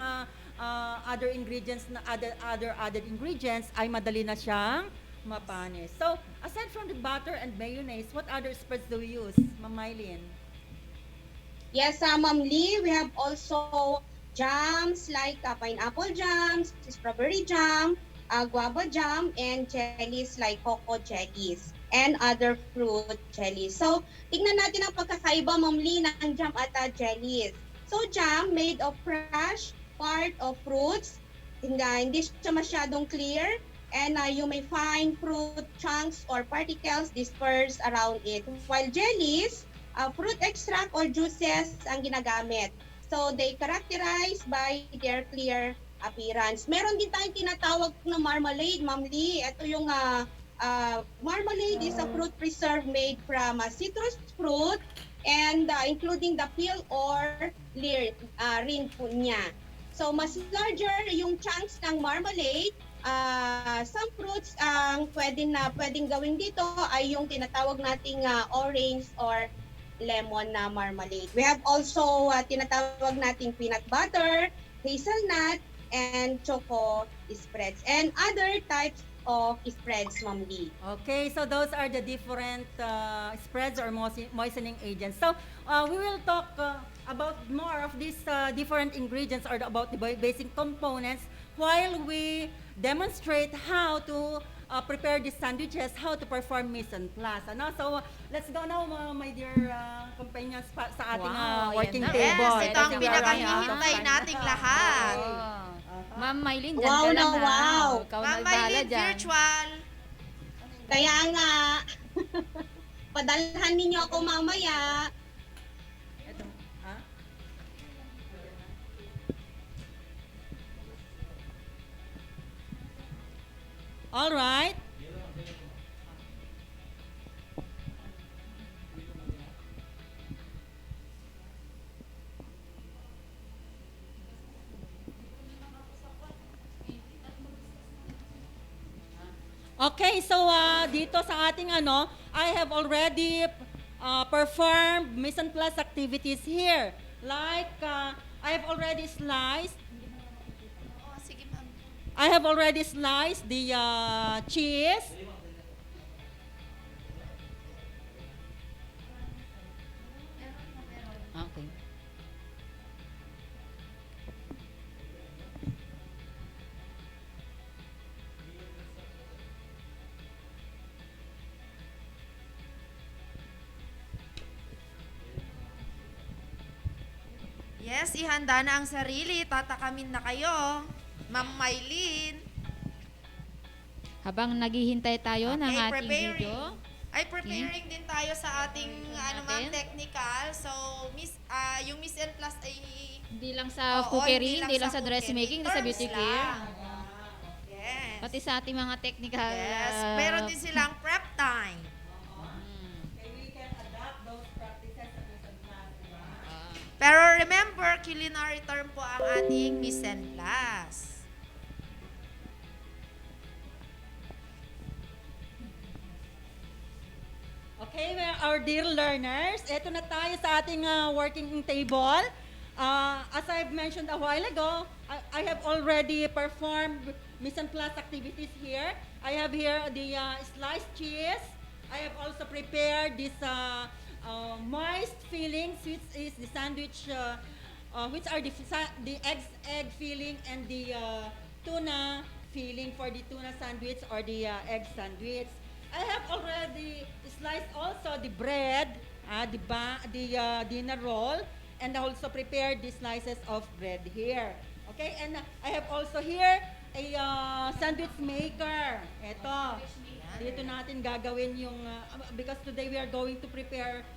other ingredients, other added ingredients, ay madali na siyang mapanis. So, aside from the butter and mayonnaise, what other spreads do we use, Ma'am Mylene? Yes, Ma'am Lee, we have also jams like pineapple jams, strawberry jam, guava jam, and jellies like cocoa jellies and other fruit jellies. So, tignan natin ang pagkakaiba, Ma'am Lee, ng jam at jellies. So, jam made of fresh part of fruits. Hindi siya masyadong clear, and you may find fruit chunks or particles dispersed around it. While jellies, fruit extract or juices ang ginagamit. So, they characterized by their clear appearance. Meron din tayong tinatawag na marmalade, Ma'am Lee. Ito yung marmalade is a fruit preserve made from citrus fruit and including the peel or rind po niya. So, mas larger yung chunks ng marmalade. Some fruits ang pwedeng gawin dito ay yung tinatawag nating orange or lemon na marmalade. We have also tinatawag nating peanut butter, hazelnut, and choco spreads, and other types of spreads, Ma'am Lee. Okay, so those are the different spreads or moistening agents. So, we will talk about more of these different ingredients or about the basic components while we demonstrate how to prepare these sandwiches, how to perform mise en place. Ano? So, let's go now, my dear companions, sa ating working table. Yes, ito ang pinakahihintay nating lahat. Ma'am Mylene, dyan Wow ka na lang ha. wow. Ikaw Ma'am na bahala Mylene, dyan. virtual. Kaya nga, padalhan ninyo ako mamaya. Ito, ha? All right. Okay, so dito sa ating I have already performed mise en place activities here. Like, I have already sliced Sige, ma'am. I have already sliced the cheese. Okay. Yes, ihanda na ang sarili. Tatakamin na kayo. Ma'am Mylene. Habang naghihintay tayo ng ating preparing. video. Preparing din tayo sa ating ma'am, technical. So, yung Miss and Plus ay Hindi lang sa Oo, cookery, hindi lang sa cookery, dressmaking, hindi sa beauty terms care. lang. Yes. Pati sa ating mga technical. Yes. Meron din silang prep time. Pero remember, culinary term po ang ating Miss and Plus. Okay, our dear learners, eto na tayo sa ating working table. As I've mentioned a while ago, I have already performed mise en place activities here. I have here the sliced cheese. I have also prepared this moist fillings, which is the sandwich, which are the egg filling and the tuna filling for the tuna sandwich or the egg sandwich. I have already sliced also the bread, the dinner roll, and I also prepared the slices of bread here. Okay, and I have also here a sandwich maker. Ito, dito natin gagawin yung, because today we are going to prepare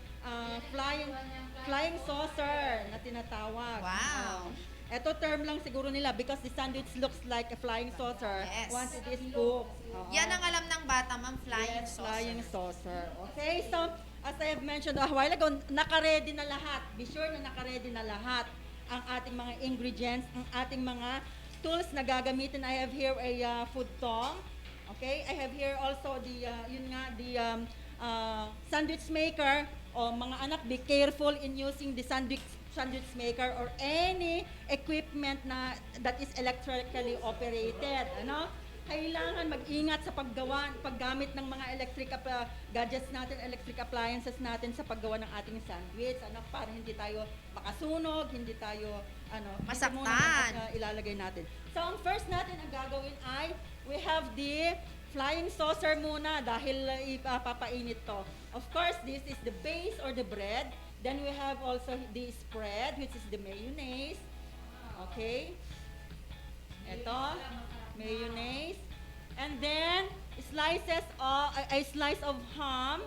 flying saucer na tinatawag. Wow. Ito term lang siguro nila because the sandwich looks like a flying saucer Yes. once it is cooked. Yan ang alam ng bata, ma'am, flying Yes, saucer. flying saucer. Okay, so as I have mentioned a while ago, naka-ready na lahat. Be sure na naka-ready na lahat ang ating mga ingredients, ang ating mga tools na gagamitin. I have here a food tong. Okay, I have here also the sandwich maker. O mga anak, be careful in using the sandwich maker or any equipment that is electrically operated. Kailangan mag-ingat sa paggamit ng mga electric gadgets natin, electric appliances natin sa paggawa ng ating sandwich. Para hindi tayo makasunog, hindi tayo masaktan. Ilalagay natin. So ang first natin ang gagawin ay we have the flying saucer muna dahil ipapainit to. Of course, this is the base or the bread. Then we have also the spread, which is the mayonnaise. Okay. Ito, mayonnaise. And then, a slice of ham.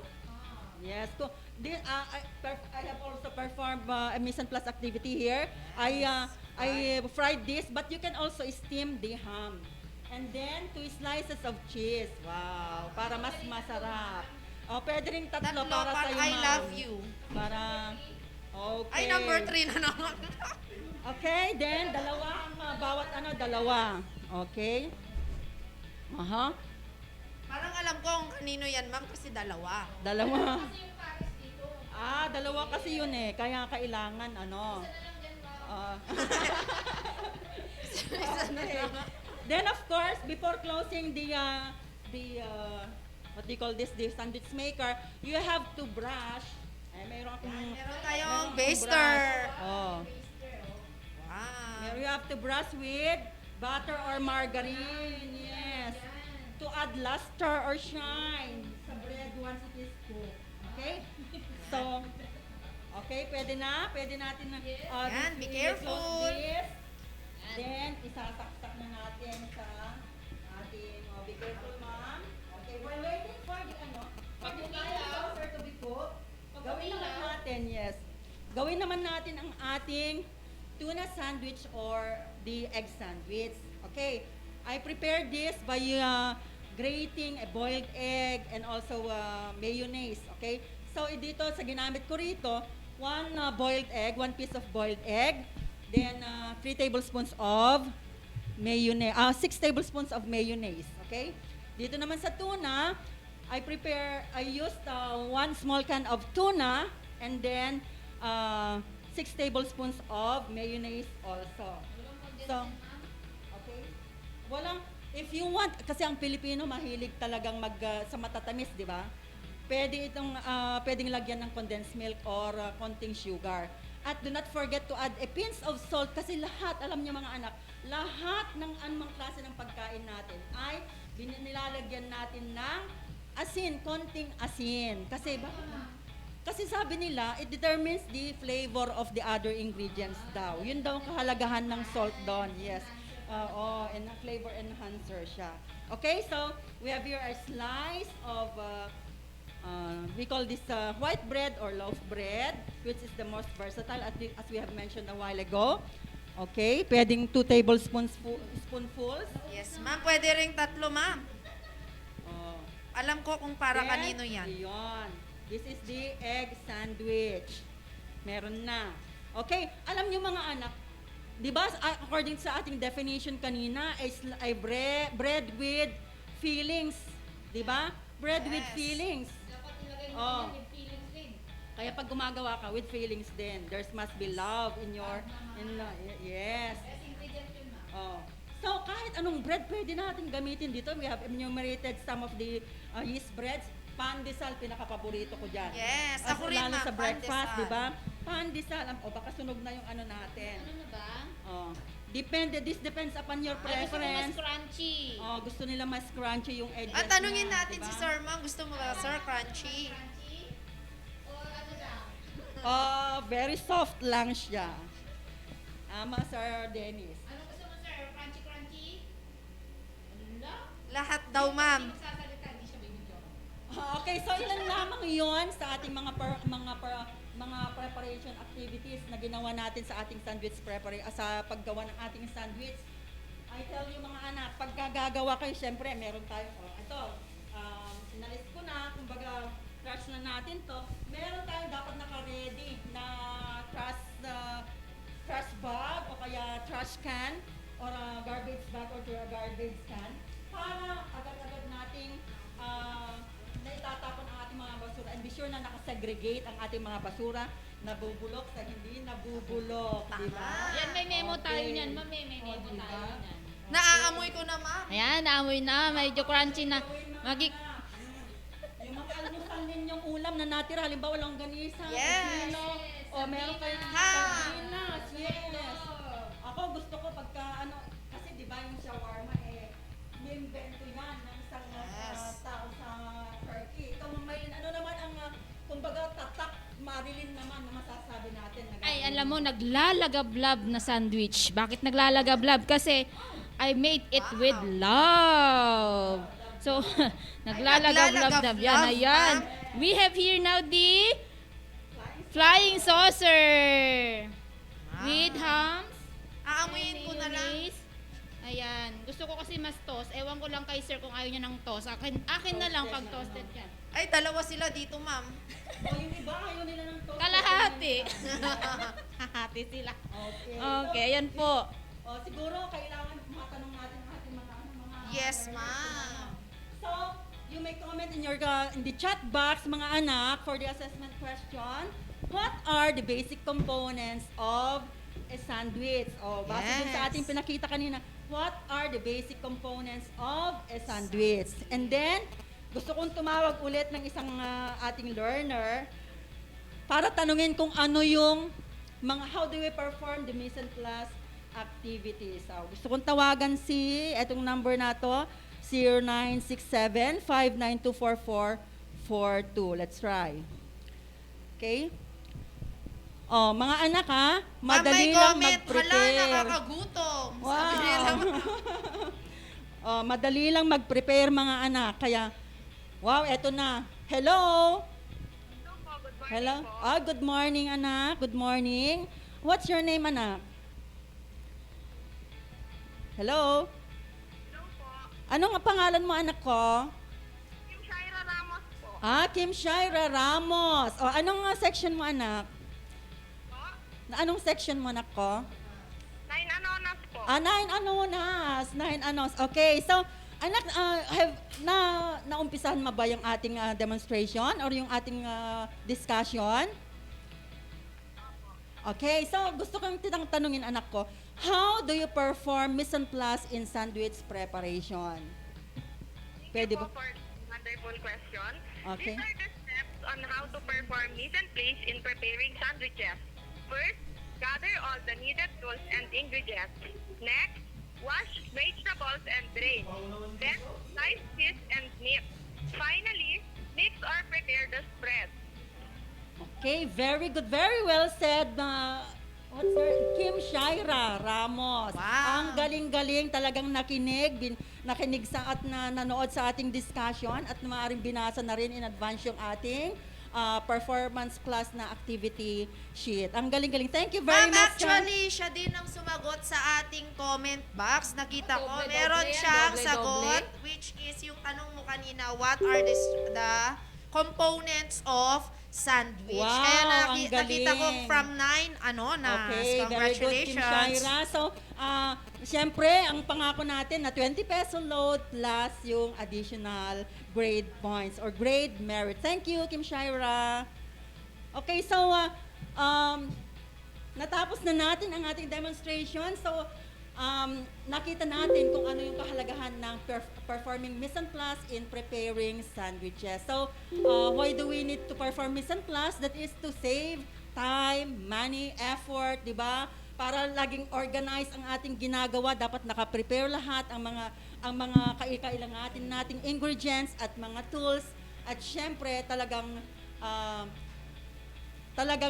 Yes. I have also performed a mise en place activity here. I fried this, but you can also steam the ham. And then, 2 slices of cheese. Wow, para mas masarap. Pwede rin tatlo para sa I love you. Para, okay. Ay, number 3 na naman. Okay, then, dalawa ang bawat dalawa. Okay. Parang alam ko kung kanino yan, ma'am, kasi dalawa. Dalawa. Dalawa kasi yun eh. Kaya kailangan, Then, of course, before closing the what do you call this, the sandwich maker, you have to brush. Meron tayong baster. Wow. You have to brush with butter or margarine, yes. To add luster or shine sa bread once it is cooked. Okay? So, okay, pwede natin Yan, be careful. Then, isasaksak na natin sa ating, be careful ma'am. Okay, we're waiting for the saucer to be cooked. Gawin naman natin, yes. Gawin naman natin ang ating tuna sandwich or the egg sandwich. Okay, I prepared this by grating a boiled egg and also mayonnaise. Okay, so dito sa ginamit ko rito, 1 piece of boiled egg, then 3 tablespoons of mayonnaise, 6 tablespoons of mayonnaise. Okay, dito naman sa tuna, I used 1 small can of tuna and then 6 tablespoons of mayonnaise also. So, okay. If you want, kasi ang Pilipino mahilig talagang sa matatamis, di ba? Pwedeng lagyan ng condensed milk or konting sugar. At do not forget to add a pinch of salt kasi lahat, alam niyo mga anak, lahat ng anumang klase ng pagkain natin ay nilalagyan natin ng asin, konting asin. Kasi sabi nila, it determines the flavor of the other ingredients daw. Yun daw ang kahalagahan ng salt doon. Yes. And flavor enhancer siya. Okay, so we have here a slice of, we call this white bread or loaf bread, which is the most versatile as we have mentioned a while ago. Okay, pwedeng 2 tablespoons spoonfuls. Yes, ma'am. Pwede ring 3, ma'am. Alam ko kung para kanino yan. Iyon. This is the egg sandwich. Meron na. Okay, alam niyo mga anak, di ba, according sa ating definition kanina, ay bread with fillings. Di ba? Bread with fillings. Dapat ilagay mo with feelings din. Kaya pag gumagawa ka with feelings din, there must be love in your, yes. Best ingredient yun, ma'am. So, kahit anong bread pwede natin gamitin dito. We have enumerated some of the yeast breads. Pandesal, pinaka-paborito ko dyan. Yes, ako rin, lalo ma'am, sa breakfast, pandesal. di ba? Pandesal. Baka sunog na yung ano natin. Ano na ba? This depends upon your Gusto ko preference. mas crunchy. Gusto nila mas crunchy yung edges At tanungin niya, natin diba? si Sir, ma'am. Gusto mo ba, Sir, crunchy? O ano lang? Very soft lang siya. Sir Dennis. Ano gusto mo, sir? Crunchy? Ano lang? Lahat daw, ma'am. Hindi magsasalita, hindi siya bibigyan. Okay, so ilan lamang yon sa ating mga preparation activities na ginawa natin sa ating sandwich sa paggawa ng ating sandwich. I tell you mga anak, pag gagawa kayo, syempre, meron tayo, sinalis ko na, kumbaga, trash na natin to. Meron tayo dapat naka-ready na trash bag o kaya trash can or a garbage bag or a garbage can para agad-agad nating naitatapon ang ating mga basura and be sure na nakasegregate ang ating mga basura, nabubulok sa hindi nabubulok, di ba? Yan, may memo tayo niyan, ma'am. May memo tayo niyan. Naaamoy ko na, ma'am. Ayan, naamoy na. Medyo crunchy na. Yung mga almusal ninyong ulam na natira, halimbawa walang ganisa, Yes. meron kayong sardinas, yes. Ako gusto ko pagka kasi di ba yung shawarma ni-invento yan ng isang tao sa Turkey. Ito may naman ang kumbaga tatak Marilyn naman na masasabi natin. Ay, alam mo, naglalagablab na sandwich. Bakit naglalagablab? Kasi I made it with love. So, naglalagablab. Yan, ayan. We have here now the flying saucer. With hams. Aamuyin ko na lang. Ayan. Gusto ko kasi mas toast. Ewan ko lang kay sir kung ayaw niya ng toast. Akin na lang pag toasted yan. Ay, dalawa sila dito, ma'am. Yung iba, ayaw nila ng toast. Kalahati. Hahati sila. Okay, ayan po. Siguro kailangan matanong natin ang ating mga Yes, ma'am. So, you may comment in the chat box, mga anak, for the assessment question. What are the basic components of a sandwich? Base dun sa ating pinakita kanina, what are the basic components of a sandwich? And then, gusto kong tumawag ulit ng isang ating learner para tanungin kung ano yung how do we perform the mise en place activities. Gusto kong tawagan etong number na to, 0967-5924442. Let's try. Okay? Oh, mga anak ha, madali May lang comment, mag-prepare. hala, nakakagutom. Wow. Sabi nila. Oh, madali lang mag-prepare mga anak. Kaya, wow, eto na. Hello? Hello? Ah, good morning, anak. Good morning. What's your name, anak? Hello? Ano nga pangalan mo, anak ko? Kim Shaira Ramos po. Ah, Kim Shaira Ramos. O, anong section mo, anak? Anong section mo, anak ko? 9 Anonas po. Ah, 9 Anonas. 9 Anonas. Okay, so, anak, naumpisahan mo ba yung ating demonstration or yung ating discussion? Okay, so gusto kong tanungin, anak ko, how do you perform mise en place in sandwich preparation? Pwede ba? For wonderful question. Okay. These are the steps on how to perform mise en place in preparing sandwiches. First, gather all the needed tools and ingredients. Next, wash vegetables and drain. Then, slice cheese and meat. Finally, mix or prepare the spread. Okay, very good. Very well said, what's her? Kim Shaira Ramos. Wow. Ang galing-galing, talagang nakinig sa at nanood sa ating discussion at maaaring binasa na rin in advance yung ating performance class na activity sheet. Ang galing-galing. Thank you very Ma'am, much. actually, siya din ang sumagot sa ating comment box. Nakita ko, meron doble yan, siyang doble, sagot, doble. which is yung tanong mo kanina, what are the components of sandwich? Wow, Kaya ang nakita ko galing. from 9 Anonas. Okay, very good, Kim Congratulations. Shaira. So, siyempre, ang pangako natin na 20 peso load plus yung additional grade points or grade merit. Thank you, Kim Shaira. Okay, so, natapos na natin ang ating demonstration. So, nakita natin kung ano yung kahalagahan ng performing mise en place in preparing sandwiches. So, why do we need to perform mise en place? That is to save time, money, effort, di ba? Para laging organized ang ating ginagawa, dapat naka-prepare lahat ang mga kailangan nating ingredients at mga tools. At syempre, talagang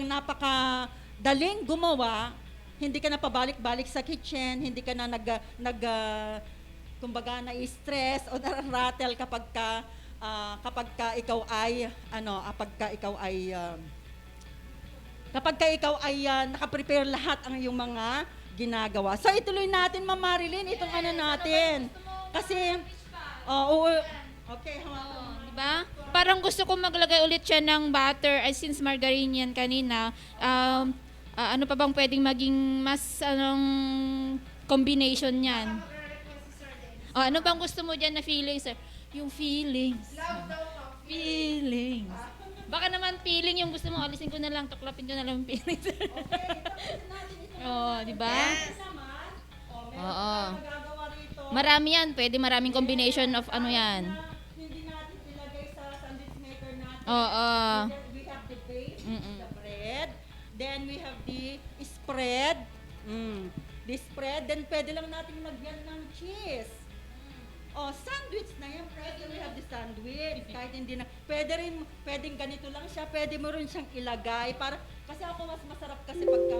napakadaling gumawa. Hindi ka na pabalik-balik sa kitchen, hindi ka na kumbaga na-stress o na-rattle kapag ikaw ay naka-prepare lahat ang iyong mga ginagawa. So ituloy natin, Ma'am Marilyn, itong natin. Kasi okay, Diba? Parang gusto ko maglagay ulit siya ng butter, since margarine yan kanina. Ano pa bang pwedeng maging mas combination niyan? Ano bang gusto mo diyan na feelings, sir? Yung feelings. Feelings. Baka naman feeling yung gusto mo, alisin ko na lang, tuklapin ko na lang yung feelings. Di ba? Oo. Marami yan, pwede maraming combination of yan. Hindi natin ilagay sa sandwich maker natin. Oo. We have the base, the bread. Then we have the spread. The spread. Then pwede lang natin lagyan ng cheese. Sandwich na yan. Pwede we have the sandwich. Kahit hindi na. Pwedeng ganito lang siya. Pwede mo rin siyang ilagay. Kasi ako mas masarap kasi pagka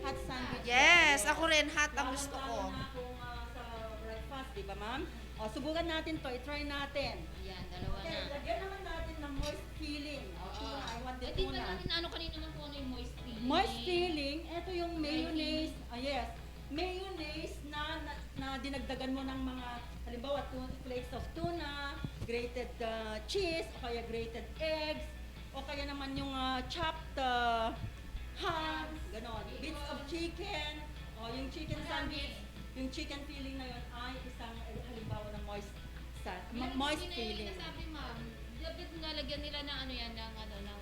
hot sandwich. Yes, ako rin hot ang gusto ko. Sa breakfast, di ba ma'am? Subukan natin to. I-try natin. Ayan, dalawa na. Okay, lagyan naman natin ng moist filling. I want the Di ba tuna. natin kanina naman kung ano yung moist filling? Moist filling, ito yung mayonnaise. Yes. Mayonnaise na dinagdagan mo ng mga, halimbawa, flakes of tuna, grated cheese, o kaya grated eggs, o kaya naman yung chopped ham, ganon. Bits of chicken, o yung chicken sandwich, yung chicken filling na yun ay isang halimbawa ng moist filling. Sabi ma'am, dapat nalagyan nila ng ng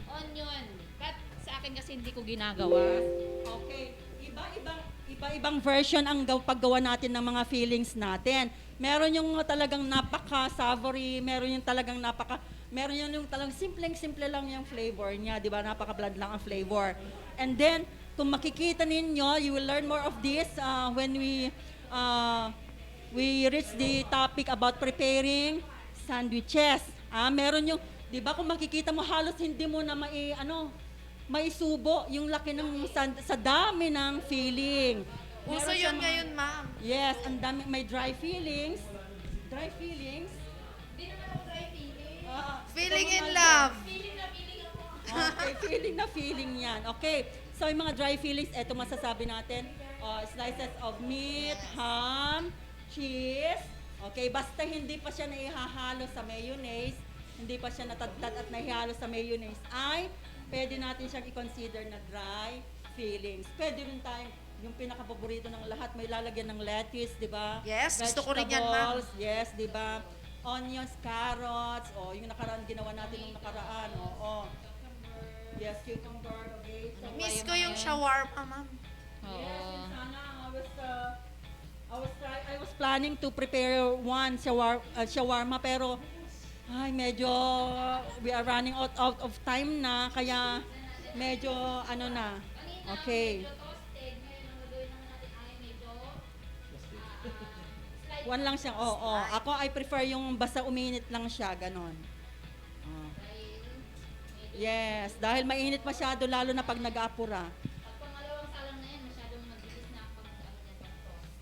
onion. But sa akin kasi hindi ko ginagawa. Okay. Iba-ibang version ang paggawa natin ng mga fillings natin. Meron yung talagang napaka-savory, meron yung talagang simpleng-simple lang yung flavor niya, di ba? Napaka-bland lang ang flavor. And then, kung makikita ninyo, you will learn more of this when we reach the topic about preparing sandwiches. Meron yung, di ba, kung makikita mo, halos hindi mo na may subo, yung laki ng sa dami ng filling. Uso Meron yun siyang ngayon, ma'am. Yes, ang dami, may dry fillings. Dry fillings. Feeling in love. Okay, feeling na feeling yan. Okay, so yung mga dry fillings, eto masasabi natin, slices of meat, ham, cheese. Okay, basta hindi pa siya naihahalo sa mayonnaise, hindi pa siya natadtad at naihalo sa mayonnaise, ay pwede natin siyang i-consider na dry fillings. Pwede rin tayong, yung pinaka-paborito ng lahat, may lalagyan ng lettuce, di ba? Yes, gusto ko rin yan, ma'am. Vegetables, yes, di ba? Onions, carrots, yung nakaraan, ginawa natin nung nakaraan, Yes, cucumber, okay. So, Miss ko yung shawarma, ma'am. yes, sana, I was planning to prepare one shawarma, pero ay medyo we are running out of time na, kaya medyo na. Okay. One lang siya. Ako I prefer yung basta uminit lang siya, ganon. Yes, dahil mainit masyado lalo na pag nag-aapura.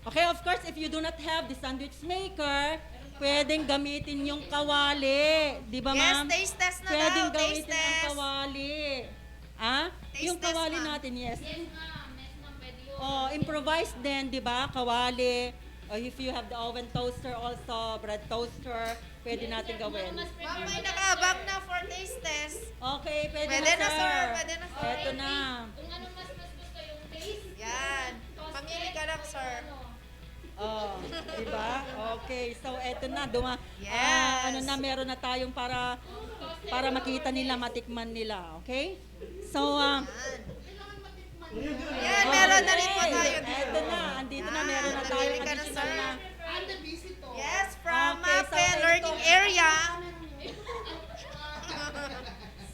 Okay, of course, if you do not have the sandwich maker, pwedeng gamitin yung kawali. Di ba, ma'am? Yes, taste test na Pwedeng daw. Taste gamitin ang test. kawali. Taste Yung test, kawali ma'am. natin, yes. Improvise din, di ba? Kawali. If you have the oven toaster also, bread toaster, pwede natin gawin. Ma'am, may nakaabang na for taste test. Okay, pwede Pwede na, na, sir. sir. Pwede na, sir. Eto na. Kung ano mas gusto yung taste, Yan. Pamili ka lang, sir. Diba? Okay, so eto na. Yes. Meron na tayong para makita nila, matikman nila. Okay? So, Yan, meron na rin po tayo. Eto na, andito na, meron na tayong Pamili ka na, additional sir. na. Yes, from Okay, so Mape Learning Area.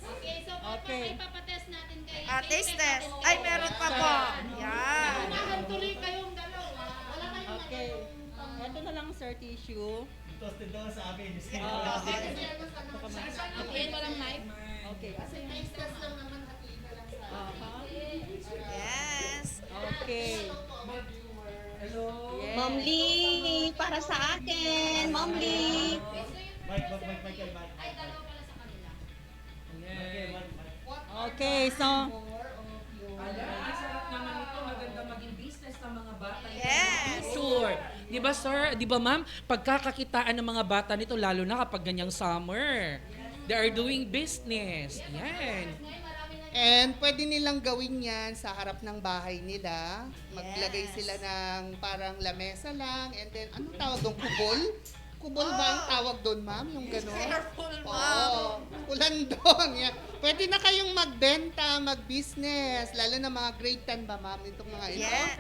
okay, so Okay. may papatest natin kay Taste test. Ay, meron pa po. Yan. tuloy kayong dalawa. Wala kayong Okay. Eto na lang, sir, tissue. Toasted daw sa akin. Okay, walang knife. Okay. Asa yung Taste test lang naman at ina lang sa Yes. Okay. Hello. Yes. Ma'am Lee, para sa akin. Ma'am Lee. Mike. Okay, so Ang sarap naman ito, maganda maging business ng mga bata. Yes. Sure. Di ba, sir? Di ba, ma'am? Pagkakakitaan ng mga bata nito, lalo na kapag ganyang summer. They are doing business. Yan. And pwede nilang gawin yan sa harap ng bahay nila. Maglagay sila ng parang lamesa lang. And then, anong tawag doon? Kubol? Kubol ba ang tawag doon, ma'am? Yung gano'n? Careful, ma'am. Oo. Kulandong. Yan. Pwede na kayong magbenta, mag-business. Lalo na mga grade 10 ba, ma'am? Itong mga ito? Yeah,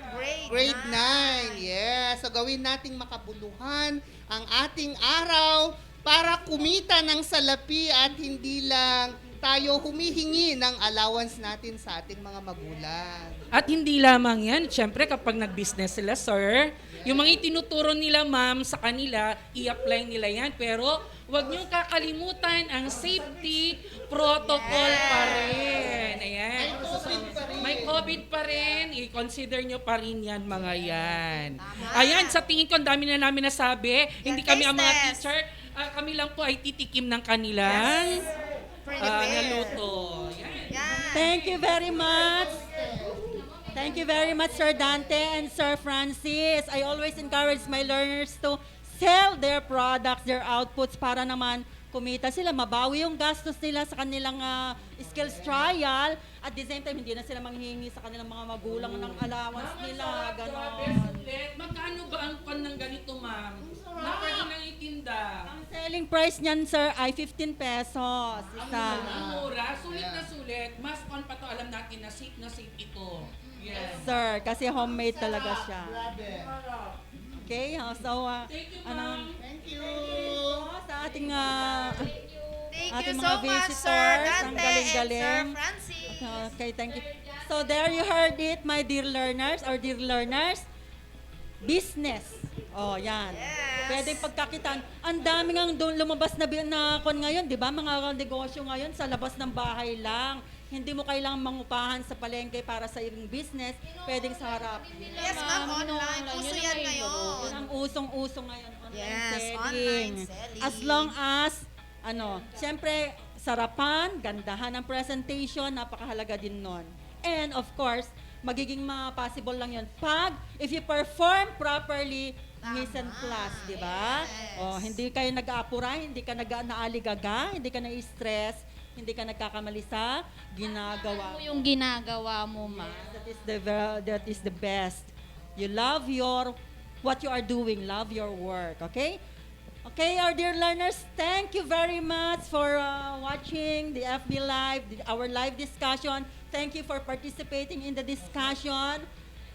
Grade 9. Yes. So, gawin nating makabuluhan ang ating araw para kumita ng salapi at hindi lang tayo humihingi ng allowance natin sa ating mga magulang. At hindi lamang yan, syempre kapag nag-business sila, sir, yung mga itinuturo nila, ma'am, sa kanila, i-apply nila yan. Pero huwag niyong kakalimutan ang safety protocol pa rin. Ayan. May COVID pa rin. I-consider nyo pa rin yan, mga yan. Ayan, sa tingin ko, ang dami na namin nasabi. Hindi kami ang mga teacher. Kami lang po ay titikim ng kanilang naluto. thank you very much. Thank you very much, Sir Dante and Sir Francis. I always encourage my learners to sell their products, their outputs, para naman kumita sila, mabawi yung gastos nila sa kanilang skills trial. At the same time, hindi na sila manghihingi sa kanilang mga magulang ng allowance nila. Ganon. Magkano ba ang pan ng ganito, ma'am? Na pwede nang itinda. Ang selling price niyan, sir, ay 15 pesos. Isa. Ang mura, sulit na sulit. Mas on pa to, alam natin na safe ito. Yes. Sir, kasi homemade talaga siya. Okay, so, Thank you, ma'am. Thank you. Sa ating Thank ating you mga so much, visitors, Sir ang Dante and Sir galing-galing. Francis. Okay, thank you. So there you heard it, my dear learners, or dear learners. Business. Oh, yan. Yes. Pwede pagkakitaan. Ang daming ang lumabas na kon ngayon, di ba? Mga negosyo ngayon sa labas ng bahay lang. Hindi mo kailangang mangupahan sa palengke para sa iyong business. Pwedeng sa harap. Yes, ma'am, online. Uso yan ngayon. Yun ang usong-uso ngayon. Online Yes, selling. online selling. As long as, siyempre, sarapan, gandahan ng presentation, napakahalaga din nun. And of course, magiging possible lang yun if you perform properly, mise en place, di ba? Hindi kayo nag-aapura, hindi ka naaligaga, hindi ka na-stress, hindi ka nagkakamali sa ginagawa. Ano yung ginagawa mo, ma? That is the best. You love what you are doing, love your work, okay? Okay, our dear learners, thank you very much for watching the FB Live, our live discussion. Thank you for participating in the discussion.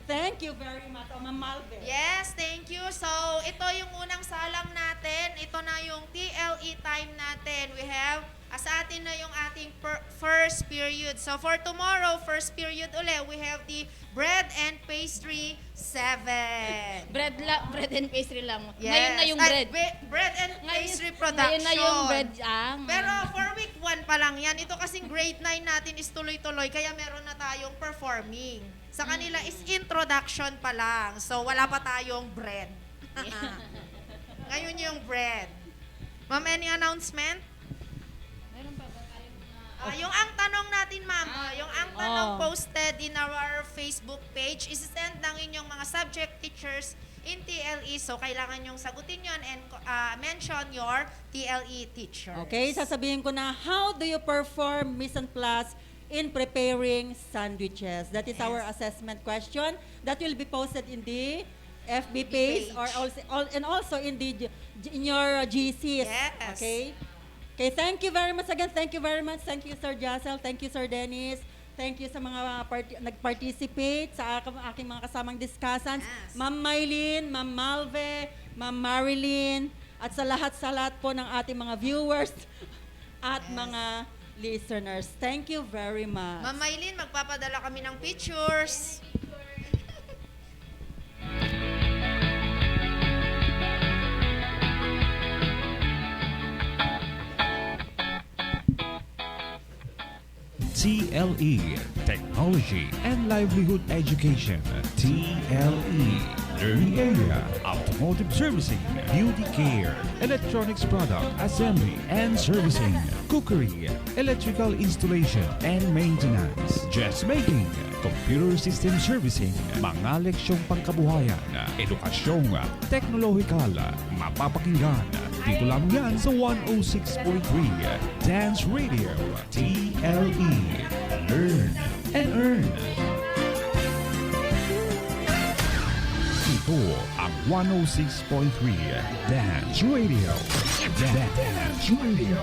Thank you very much, Ma'am Malve. Yes, thank you. So, ito yung unang salang natin. Ito na yung TLE time natin. We have, sa atin na yung ating first period. So, for tomorrow, first period ulit, we have the bread and pastry 7. Bread and pastry lang. Yes. Ngayon na yung bread. Bread and pastry production. Ngayon na yung bread. Pero for week 1 pa lang yan. Ito kasing grade 9 natin is tuloy-tuloy, kaya meron na tayong performing. Sa kanila is introduction pa lang. So, wala pa tayong bread. Ngayon yung bread. Ma'am, any announcement? Yung ang tanong natin, ma'am, yung ang tanong posted in our Facebook page, is-send lang inyong mga subject teachers in TLE. So, kailangan yung sagutin yon and mention your TLE teacher. Okay, sasabihin ko na, how do you perform mise en place in preparing sandwiches? That is our assessment question that will be posted in the FB page or also in your GCs. Yes. Okay, thank you very much again. Thank you very much. Thank you, Sir Jassel. Thank you, Sir Dennis. Thank you sa mga nag-participate sa aking mga kasamang discussants. Yes. Ma'am Mylene, Ma'am Malve, Ma'am Marilyn, at sa lahat po ng ating mga viewers at mga listeners. Thank you very much. Ma'am Mylene, magpapadala kami ng pictures. TLE, Technology and Livelihood Education. TLE, Learning Area, Automotive Servicing, Beauty Care, Electronics Product Assembly and Servicing, Cookery, Electrical Installation and Maintenance, Dressmaking, Computer System Servicing, mga leksyong pangkabuhayan, edukasyong teknolohikal, mapapakinggan. Dito lang yan sa 106.3 Dance Radio, TLE. Learn and earn. Ito ang 106.3 Dance Radio. Dance Radio.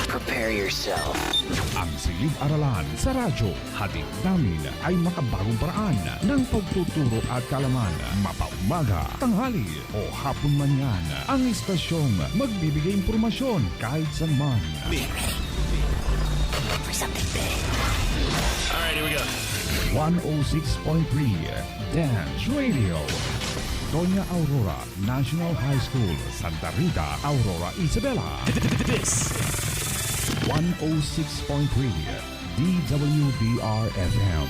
Prepare yourself. Ang silid-aralan sa radyo, hatid namin ay makabagong paraan ng pagtuturo at kaalaman. Mapaumaga, tanghali o hapon man yan. Ang istasyong magbibigay impormasyon kahit saan man. For something big. Alright, here we go. 106.3 Dance Radio. Doña Aurora National High School, Santa Rita, Aurora, Isabela. This 106.3 DWBR FM.